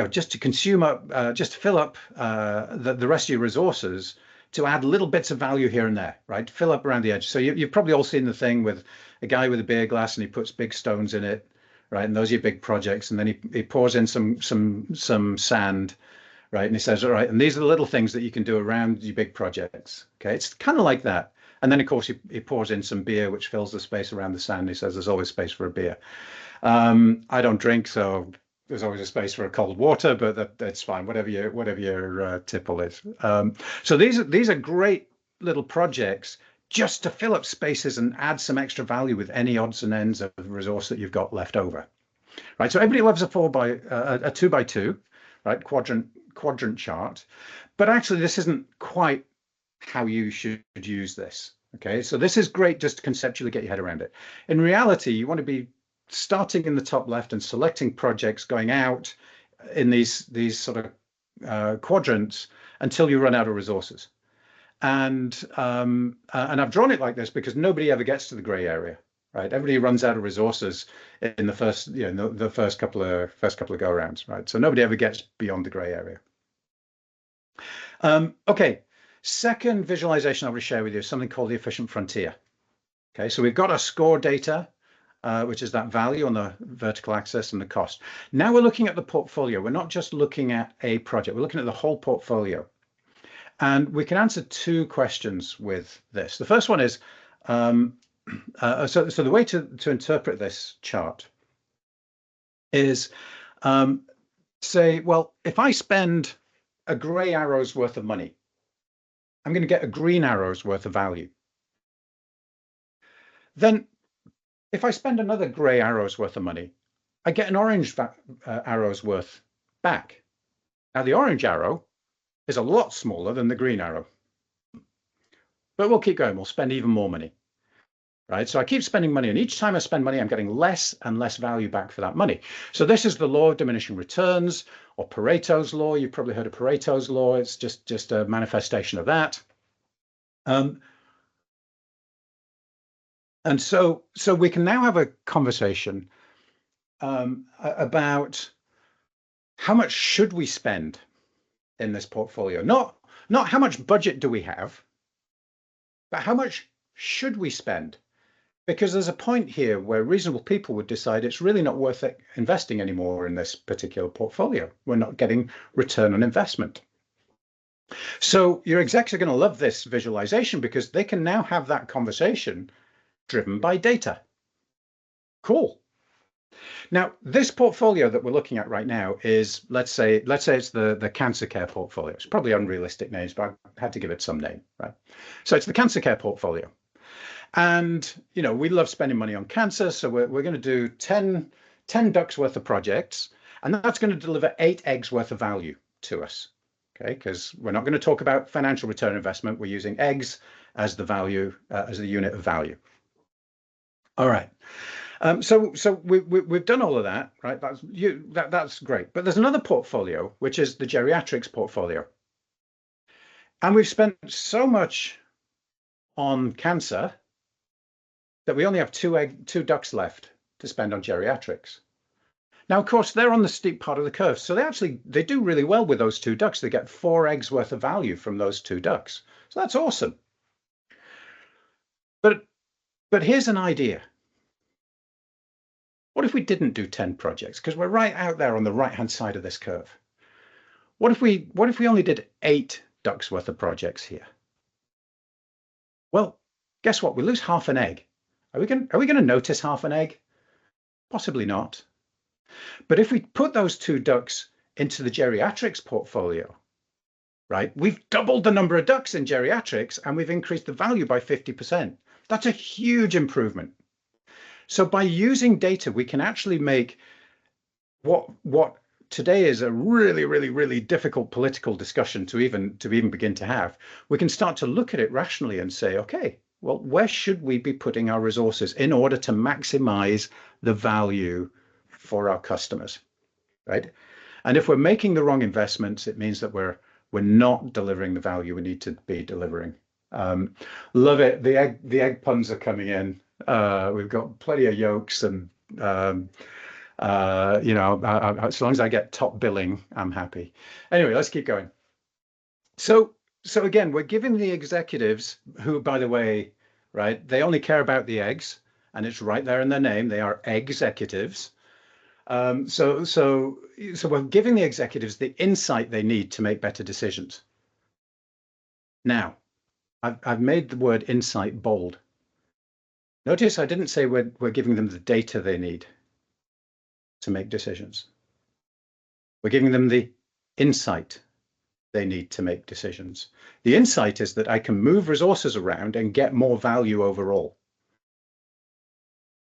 just to consume up, just to fill up the rest of your resources, to add little bits of value here and there, right? Fill up around the edge. So you've probably all seen the thing with a guy with a beer glass and he puts big stones in it, right? And those are your big projects. And then he pours in some sand, right? And he says, all right, and these are the little things that you can do around your big projects. Okay, it's kind of like that. And then of course he pours in some beer, which fills the space around the sand. He says there's always space for a beer. I don't drink, so there's always a space for a cold water, but that's fine. Whatever your tipple is. So these are great little projects just to fill up spaces and add some extra value with any odds and ends of resource that you've got left over, right? So everybody loves a 2x2, right? Quadrant chart, but actually this isn't quite how you should use this. Okay, so this is great just to conceptually get your head around it. In reality, you want to be starting in the top left and selecting projects going out in these sort of quadrants until you run out of resources. And I've drawn it like this because nobody ever gets to the gray area, right? Everybody runs out of resources in the first, the first couple of go rounds, right? So nobody ever gets beyond the gray area. Okay, second visualization I will share with you is something called the efficient frontier. Okay, so we've got our score data, which is that value on the vertical axis and the cost. Now we're looking at the portfolio. We're not just looking at a project, we're looking at the whole portfolio. And we can answer 2 questions with this. The first one is, so the way to interpret this chart is say, well, if I spend a gray arrow's worth of money, I'm going to get a green arrow's worth of value. Then if I spend another gray arrow's worth of money, I get an orange arrow's worth back. Now the orange arrow is a lot smaller than the green arrow, but we'll keep going. We'll spend even more money, right? So I keep spending money, and each time I spend money, I'm getting less and less value back for that money. So this is the law of diminishing returns, or Pareto's law. You've probably heard of Pareto's law. It's just a manifestation of that. And so we can now have a conversation about how much should we spend in this portfolio? Not how much budget do we have, but how much should we spend? Because there's a point here where reasonable people would decide it's really not worth it investing anymore in this particular portfolio. We're not getting return on investment. So your execs are going to love this visualization because they can now have that conversation driven by data. Cool. Now, this portfolio that we're looking at right now is, let's say it's the cancer care portfolio. It's probably unrealistic names, but I had to give it some name, right? So it's the cancer care portfolio. And, we love spending money on cancer. So we're going to do 10 ducks worth of projects, and that's going to deliver 8 eggs worth of value to us. Okay, because we're not going to talk about financial return investment. We're using eggs as the value, as the unit of value. All right. So we've done all of that, right? That's great. But there's another portfolio, which is the geriatrics portfolio. And we've spent so much on cancer that we only have two ducks left to spend on geriatrics. Now, of course, they're on the steep part of the curve, so they do really well with those two ducks. They get 4 eggs worth of value from those two ducks. So that's awesome. But here's an idea. What if we didn't do 10 projects? Because we're right out there on the right-hand side of this curve. What if we only did 8 ducks worth of projects here? Well, guess what? We lose half an egg. Are we going to notice half an egg? Possibly not. But if we put those 2 ducks into the geriatrics portfolio, right, we've doubled the number of ducks in geriatrics and we've increased the value by 50%. That's a huge improvement. So by using data, we can actually make what today is a really, really, really difficult political discussion to even begin to have. We can start to look at it rationally and say, okay, well, where should we be putting our resources in order to maximize the value for our customers, right? And if we're making the wrong investments, it means that we're not delivering the value we need to be delivering. Love it. The egg puns are coming in. We've got plenty of yolks, and as long as I get top billing, I'm happy. Anyway, let's keep going. So again, we're giving the executives, who, by the way, right, they only care about the eggs, and it's right there in their name. They are executives. So we're giving the executives the insight they need to make better decisions. Now, I've made the word insight bold. Notice I didn't say we're giving them the data they need to make decisions. We're giving them the insight they need to make decisions. The insight is that I can move resources around and get more value overall.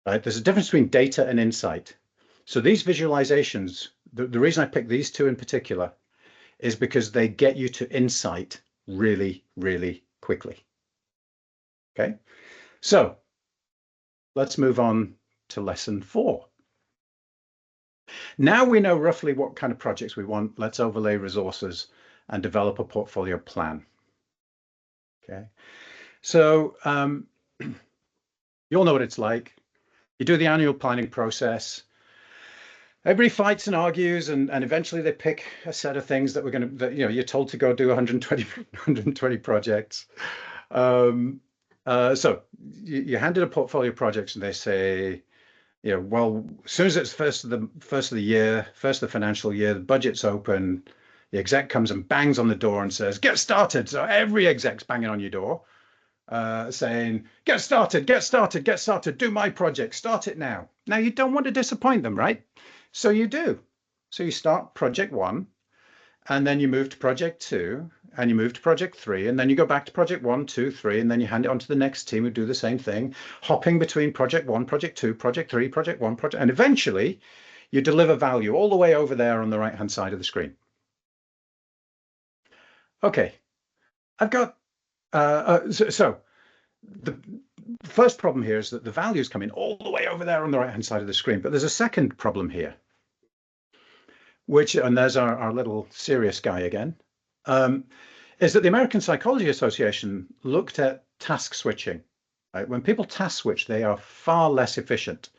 Right? There's a difference between data and insight. So these visualizations, the reason I picked these 2 in particular is because they get you to insight really, really quickly. Okay, so let's move on to lesson 4. Now we know roughly what kind of projects we want. Let's overlay resources and develop a portfolio plan. Okay, so you all know what it's like. You do the annual planning process. Everybody fights and argues, and eventually they pick a set of things that you're told to go do 120 projects. So you handed a portfolio of projects, and they say, well, as soon as it's first of the year, first of the financial year, the budget's open, the exec comes and bangs on the door and says, get started. So every exec's banging on your door, saying, get started, do my project, start it now. Now, you don't want to disappoint them, right? So you do. So you start project 1, and then you move to project 2, and you move to project 3, and then you go back to project 1, 2, 3, and then you hand it on to the next team who do the same thing, hopping between project 1, project 2, project 3, project 1, and eventually you deliver value all the way over there on the right-hand side of the screen. Okay, I've got, so the first problem here is that the values come in all the way over there on the right-hand side of the screen, but there's a second problem here, and there's our little serious guy again, is that the American Psychology Association looked at task switching. Right? When people task switch, they are far less efficient.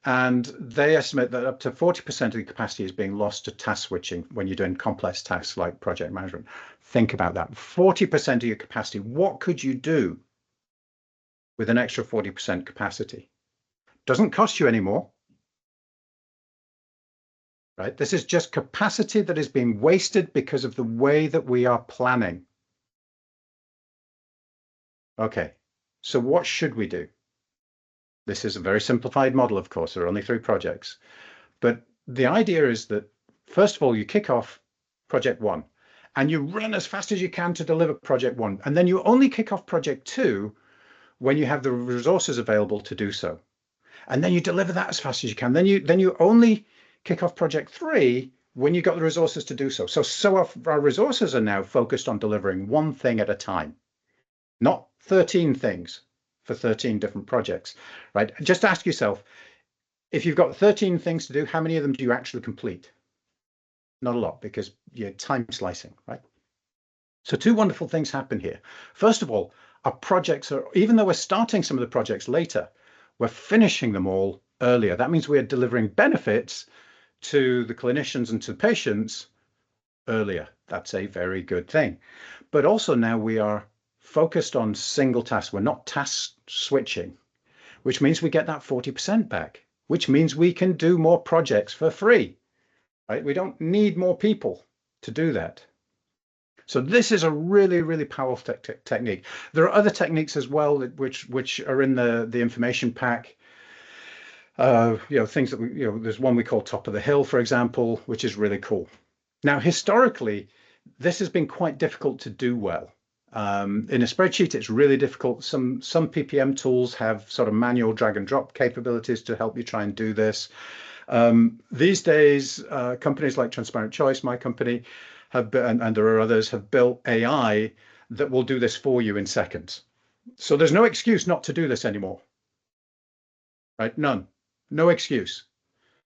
And they estimate that up to 40% of the capacity is being lost to task switching when you're doing complex tasks like project management. Think about that. 40% of your capacity. What could you do with an extra 40% capacity? Doesn't cost you any more. Right? This is just capacity that is being wasted because of the way that we are planning. Okay, so what should we do? This is a very simplified model, of course. There are only 3 projects. But the idea is that, first of all, you kick off project 1, and you run as fast as you can to deliver project 1. And then you only kick off project 2 when you have the resources available to do so. And then you deliver that as fast as you can. Then you only kick off project 3 when you've got the resources to do so. So our resources are now focused on delivering 1 thing at a time, not 13 things for 13 different projects, right? Just ask yourself, if you've got 13 things to do, how many of them do you actually complete? Not a lot, because you're time slicing, right? So two wonderful things happen here. First of all, our projects are, even though we're starting some of the projects later, we're finishing them all earlier. That means we're delivering benefits to the clinicians and to patients earlier. That's a very good thing. But also now we are focused on single tasks. We're not task switching, which means we get that 40% back, which means we can do more projects for free, right? We don't need more people to do that. So this is a really, really powerful technique. There are other techniques as well, which are in the information pack. Things that there's one we call top of the hill, for example, which is really cool. Now, historically, this has been quite difficult to do well. In a spreadsheet, it's really difficult. Some PPM tools have sort of manual drag and drop capabilities to help you try and do this. These days, companies like Transparent Choice, my company, and there are others, have built AI that will do this for you in seconds. So there's no excuse not to do this anymore, right? None, no excuse.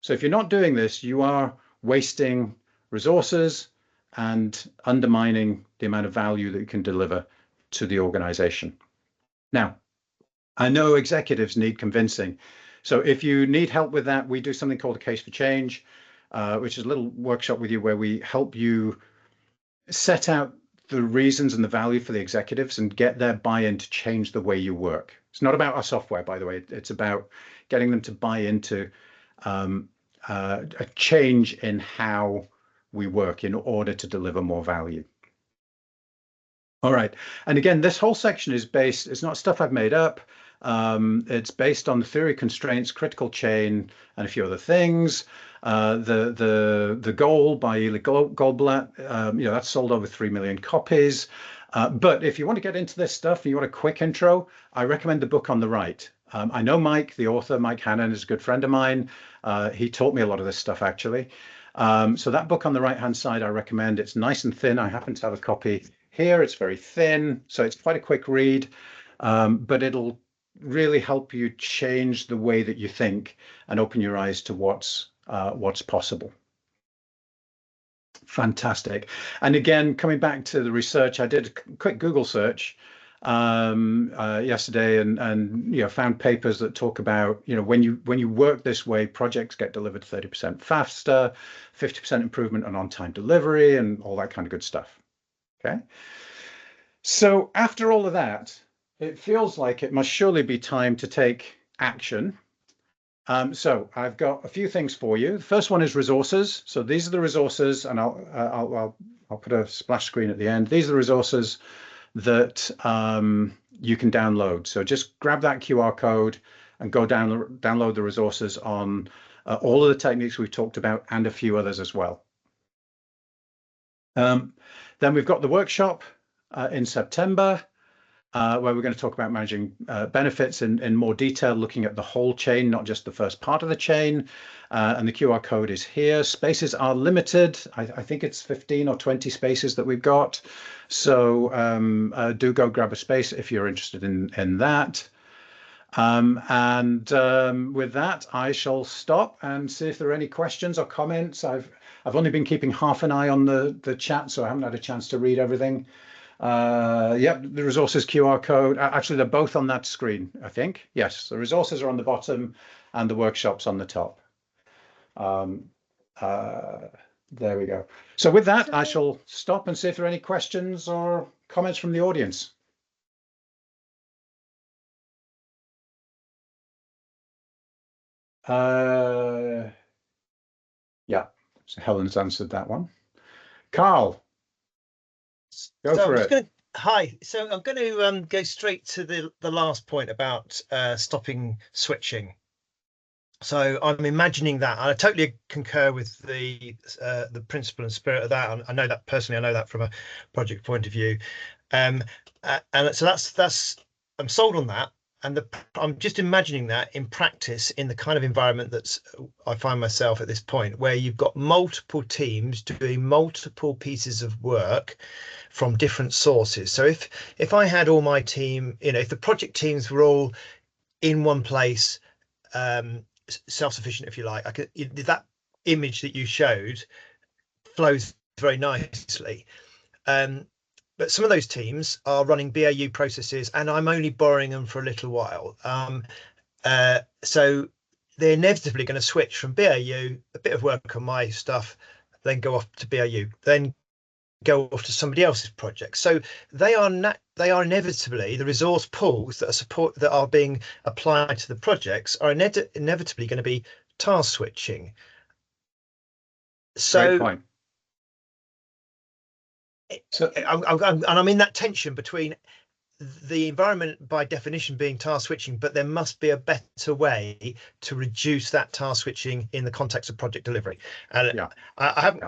So if you're not doing this, you are wasting resources and undermining the amount of value that you can deliver to the organization. Now, I know executives need convincing. So if you need help with that, we do something called a case for change, which is a little workshop with you where we help you set out the reasons and the value for the executives and get their buy-in to change the way you work. It's not about our software, by the way. It's about getting them to buy into a change in how we work in order to deliver more value. All right. And again, this whole section is based, it's not stuff I've made up. It's based on the theory of constraints, critical chain, and a few other things. The Goal by Eli Goldblatt, that's sold over 3 million copies. But if you want to get into this stuff and you want a quick intro, I recommend the book on the right. I know Mike, the author, Mike Hannon, is a good friend of mine. He taught me a lot of this stuff, actually. So that book on the right-hand side, I recommend. It's nice and thin. I happen to have a copy here. It's very thin, so it's quite a quick read, but it'll really help you change the way that you think and open your eyes to what's possible. Fantastic. And again, coming back to the research, I did a quick Google search yesterday and found papers that talk about when you work this way, projects get delivered 30% faster, 50% improvement on on-time delivery, and all that kind of good stuff. Okay. So after all of that, it feels like it must surely be time to take action. So I've got a few things for you. The first one is resources. So these are the resources, and I'll put a splash screen at the end. These are the resources that you can download. So just grab that QR code and go download the resources on all of the techniques we've talked about and a few others as well. Then we've got the workshop in September, where we're going to talk about managing benefits in more detail, looking at the whole chain, not just the first part of the chain. And the QR code is here. Spaces are limited. I think it's 15 or 20 spaces that we've got. So do go grab a space if you're interested in that. With that, I shall stop and see if there are any questions or comments. I've only been keeping half an eye on the chat, so I haven't had a chance to read everything. Yep, the resources QR code. Actually, they're both on that screen, I think. Yes, the resources are on the bottom and the workshop's on the top. There we go. So with that, I shall stop and see if there are any questions or comments from the audience. Yeah, so Helen's answered that one. Carl, go for it. Hi, so I'm going to go straight to the last point about stopping switching. So I'm imagining that. I totally concur with the principle and spirit of that. I know that personally. I know that from a project point of view, and so that's I'm sold on that. And I'm just imagining that in practice in the kind of environment that I find myself at this point, where you've got multiple teams doing multiple pieces of work from different sources. So if I had all my team, if the project teams were all in one place, self-sufficient, if you like, that image that you showed flows very nicely. but some of those teams are running BAU processes, and I'm only borrowing them for a little while. So they're inevitably going to switch from BAU, a bit of work on my stuff, then go off to BAU, then go off to somebody else's project. So they are inevitably, the resource pools that are being applied to the projects are inevitably going to be task switching. So great point. I'm in that tension between the environment by definition being task switching, but there must be a better way to reduce that task switching in the context of project delivery. And Yeah. I haven't,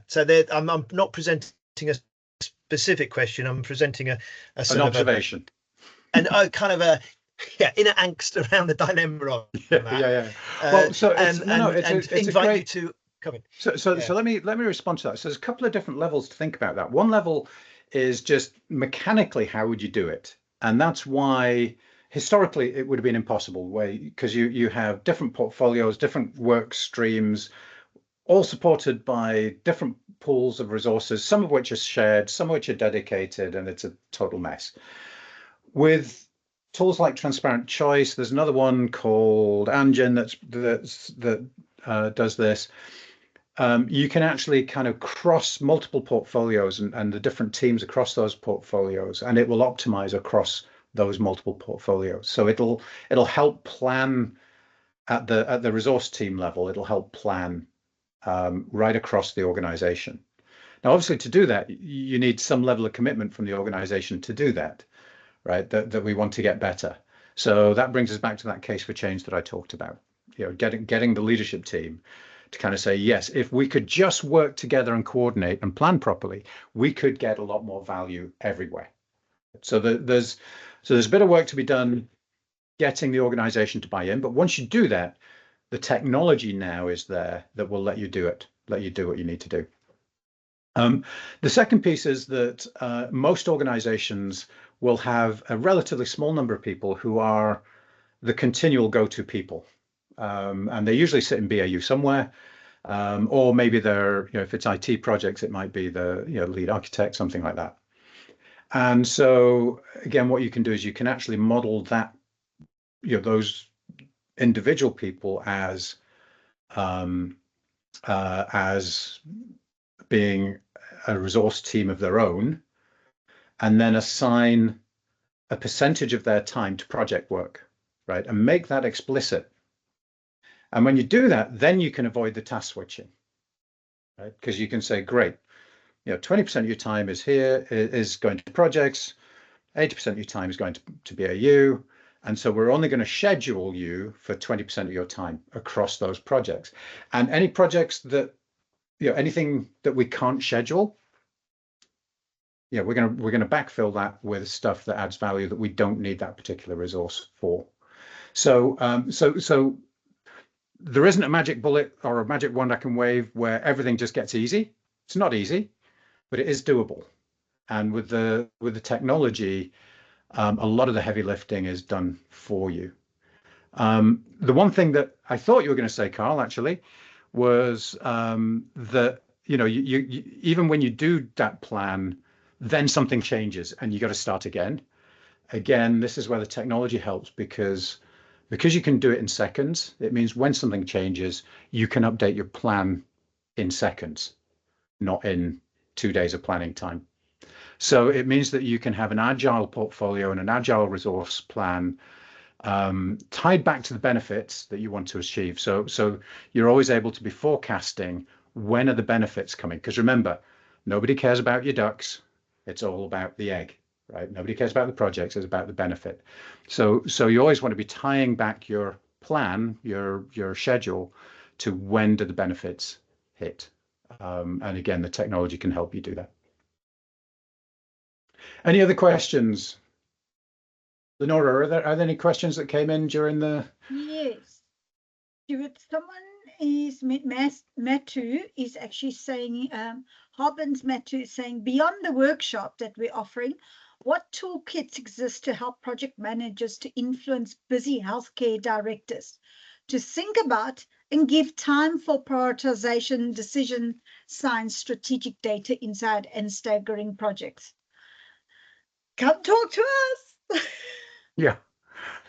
so I'm not presenting a specific question. I'm presenting an observation, and kind of a inner angst around the dilemma of that. Well, so it's invite great... you to come in. So let me respond to that. So there's a couple of different levels to think about that. One level is just mechanically, how would you do it? And that's why historically it would have been impossible, because you have different portfolios, different work streams, all supported by different pools of resources, some of which are shared, some of which are dedicated, and it's a total mess. With tools like Transparent Choice, there's another one called Engine that does this. You can actually kind of cross multiple portfolios and the different teams across those portfolios, and it will optimize across those multiple portfolios. So it'll help plan at the resource team level. It'll help plan right across the organization. Now, obviously, to do that, you need some level of commitment from the organization to do that, right? That we want to get better. So that brings us back to that case for change that I talked about. Getting the leadership team to kind of say, yes, if we could just work together and coordinate and plan properly, we could get a lot more value everywhere. So there's a bit of work to be done getting the organization to buy in. But once you do that, the technology now is there that will let you do it, let you do what you need to do. The second piece is that most organizations will have a relatively small number of people who are the continual go-to people. And they usually sit in BAU somewhere, or maybe they're, if it's IT projects, it might be the lead architect, something like that. And so again, what you can do is you can actually model that, those individual people as being a resource team of their own, and then assign a percentage of their time to project work, right? And make that explicit. And when you do that, then you can avoid the task switching, right? Because you can say, great, 20% of your time is going to projects, 80% of your time is going to BAU. And so we're only going to schedule you for 20% of your time across those projects. And any projects that, anything that we can't schedule, we're going to backfill that with stuff that adds value that we don't need that particular resource for. So there isn't a magic bullet or a magic wand I can wave where everything just gets easy. It's not easy, but it is doable. And with the technology, a lot of the heavy lifting is done for you. The one thing that I thought you were going to say, Carl, actually, was that you even when you do that plan, then something changes and you got to start again. Again, this is where the technology helps because you can do it in seconds. It means when something changes, you can update your plan in seconds, not in 2 days of planning time. So it means that you can have an agile portfolio and an agile resource plan tied back to the benefits that you want to achieve. So you're always able to be forecasting when are the benefits coming. Because remember, nobody cares about your ducks. It's all about the egg, right? Nobody cares about the projects. It's about the benefit. So you always want to be tying back your plan, your schedule, to when do the benefits hit. And again, the technology can help you do that. Any other questions? Lenora, are there any questions that came in during the... Yes. Someone is, Matu is actually saying, Harbin's Matu is saying, beyond the workshop that we're offering, what toolkits exist to help project managers to influence busy healthcare directors to think about and give time for prioritization, decision science, strategic data insight, and staggering projects? Come talk to us. Yeah.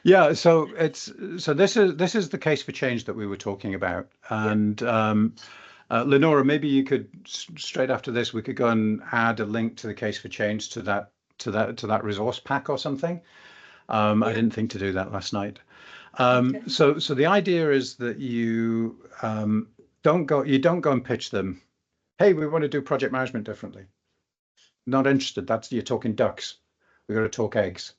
Yeah, so this is the case for change that we were talking about, and Lenora, maybe you could straight after this we could go and add a link to the case for change to that resource pack or something. I didn't think to do that last night. Okay. So the idea is that you don't go and pitch them, hey, we want to do project management differently. Not interested. That's, you're talking ducks. We've got to talk eggs.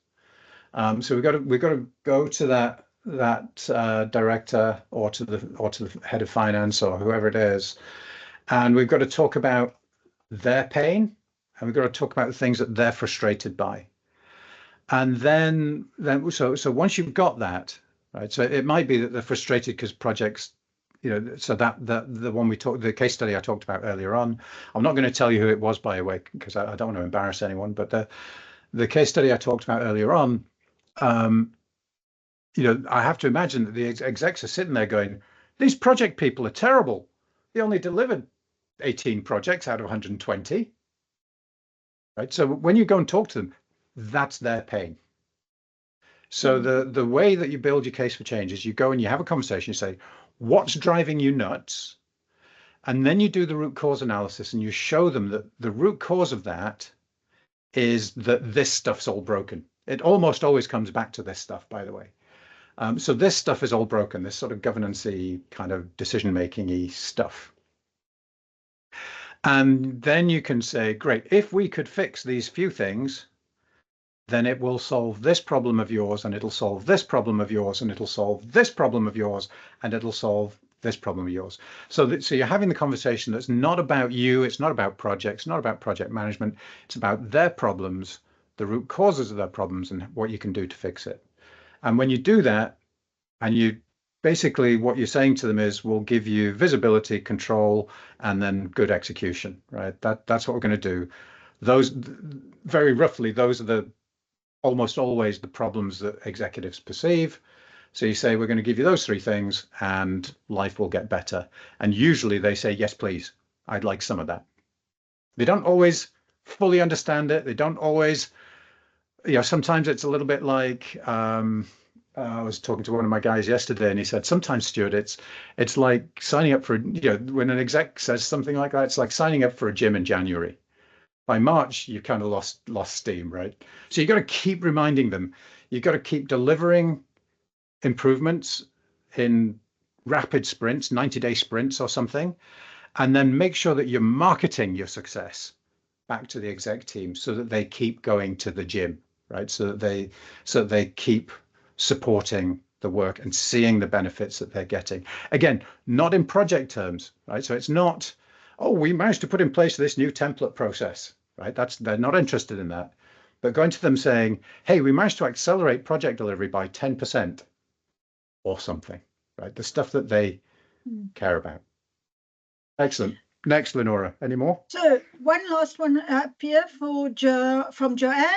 So we've got to go to that director or to the head of finance or whoever it is, and we've got to talk about their pain, and we've got to talk about the things that they're frustrated by. And then so once you've got that, right? So it might be that they're frustrated because projects, so that the one the case study I talked about earlier on, I'm not going to tell you who it was, by the way, because I don't want to embarrass anyone, but the case study I talked about earlier on, I have to imagine that the execs are sitting there going, these project people are terrible. They only delivered 18 projects out of 120. Right. So when you go and talk to them, that's their pain. So the way that you build your case for change is you go and you have a conversation, you say, what's driving you nuts? And then you do the root cause analysis and you show them that the root cause of that is that this stuff's all broken. It almost always comes back to this stuff, by the way. So this stuff is all broken, this sort of governance-y kind of decision-making-y stuff. And then you can say, great, if we could fix these few things, then it will solve this problem of yours, and it'll solve this problem of yours, and it'll solve this problem of yours, and it'll solve this problem of yours. So you're having the conversation that's not about you, it's not about projects, not about project management, it's about their problems, the root causes of their problems, and what you can do to fix it. And when you do that, and you basically what you're saying to them is, we'll give you visibility, control, and then good execution, right? That's what we're going to do. Those, very roughly, those are almost always the problems that executives perceive. So you say, we're going to give you those three things and life will get better. And usually they say, yes, please, I'd like some of that. They don't always fully understand it. They don't always, sometimes it's a little bit like, I was talking to one of my guys yesterday and he said, sometimes, Stuart, it's like signing up for, when an exec says something like that, it's like signing up for a gym in January. By March, you kind of lost steam, right? So you've got to keep reminding them. You've got to keep delivering improvements in rapid sprints, 90-day sprints or something, and then make sure that you're marketing your success back to the exec team so that they keep going to the gym, right? So that they keep supporting the work and seeing the benefits that they're getting. Again, not in project terms, right? So it's not, oh, we managed to put in place this new template process, right? They're not interested in that. But going to them saying, hey, we managed to accelerate project delivery by 10% or something, right? The stuff that they care about. Excellent. Next, Lenora, any more? So one last one up here from Joanne,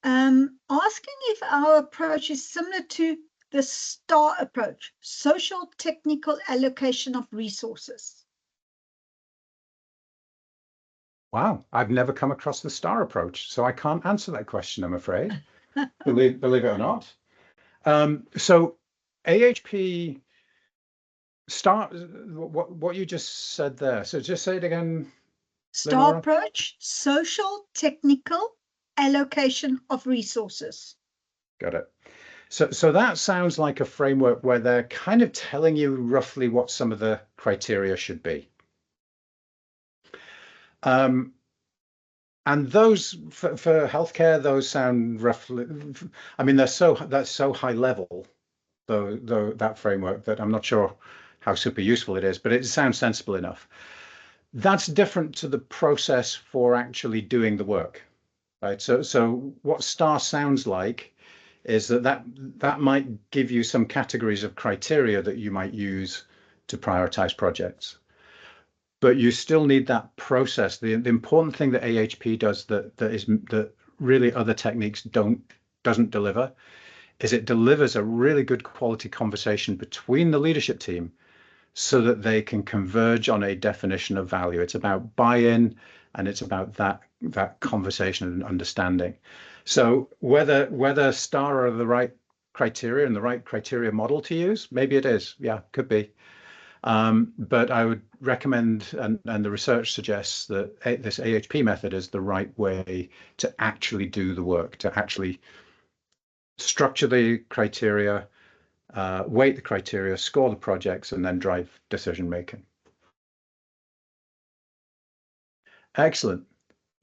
asking if our approach is similar to the STAR approach, social technical allocation of resources. Wow, I've never come across the STAR approach, so I can't answer that question, I'm afraid. believe it or not. So AHP STAR, what you just said there. So just say it again. STAR Lenora? approach, social technical allocation of resources. Got it. So that sounds like a framework where they're kind of telling you roughly what some of the criteria should be. And those for healthcare, those sound roughly, I mean, that's so high level, though that framework, that I'm not sure how super useful it is, but it sounds sensible enough. That's different to the process for actually doing the work, right? So what STAR sounds like is that might give you some categories of criteria that you might use to prioritize projects. But you still need that process. The important thing that AHP does that really other techniques doesn't deliver is it delivers a really good quality conversation between the leadership team so that they can converge on a definition of value. It's about buy-in and it's about that conversation and understanding. So whether STAR are the right criteria and the right criteria model to use, maybe it is. Yeah, could be. But I would recommend, and the research suggests that this AHP method is the right way to actually do the work, to actually structure the criteria, weight the criteria, score the projects, and then drive decision making. Excellent.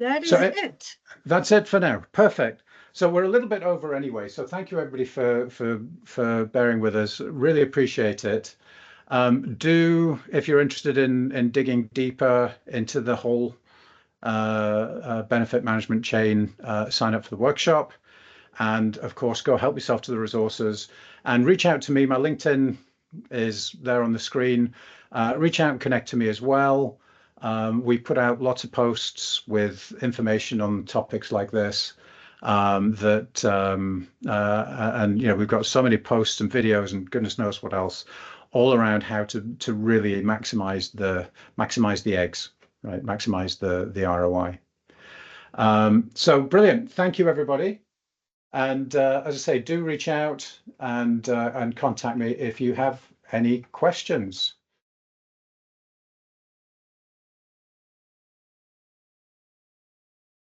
That is So it. That's it for now. Perfect. So we're a little bit over anyway. So thank you everybody for bearing with us. Really appreciate it. If you're interested in digging deeper into the whole benefit management chain, sign up for the workshop. And of course, go help yourself to the resources and reach out to me. My LinkedIn is there on the screen. Reach out and connect to me as well. We put out lots of posts with information on topics like this. And we've got so many posts and videos and goodness knows what else, all around how to really maximize the eggs, right? Maximize the ROI. So brilliant. Thank you, everybody. And as I say, do reach out and contact me if you have any questions.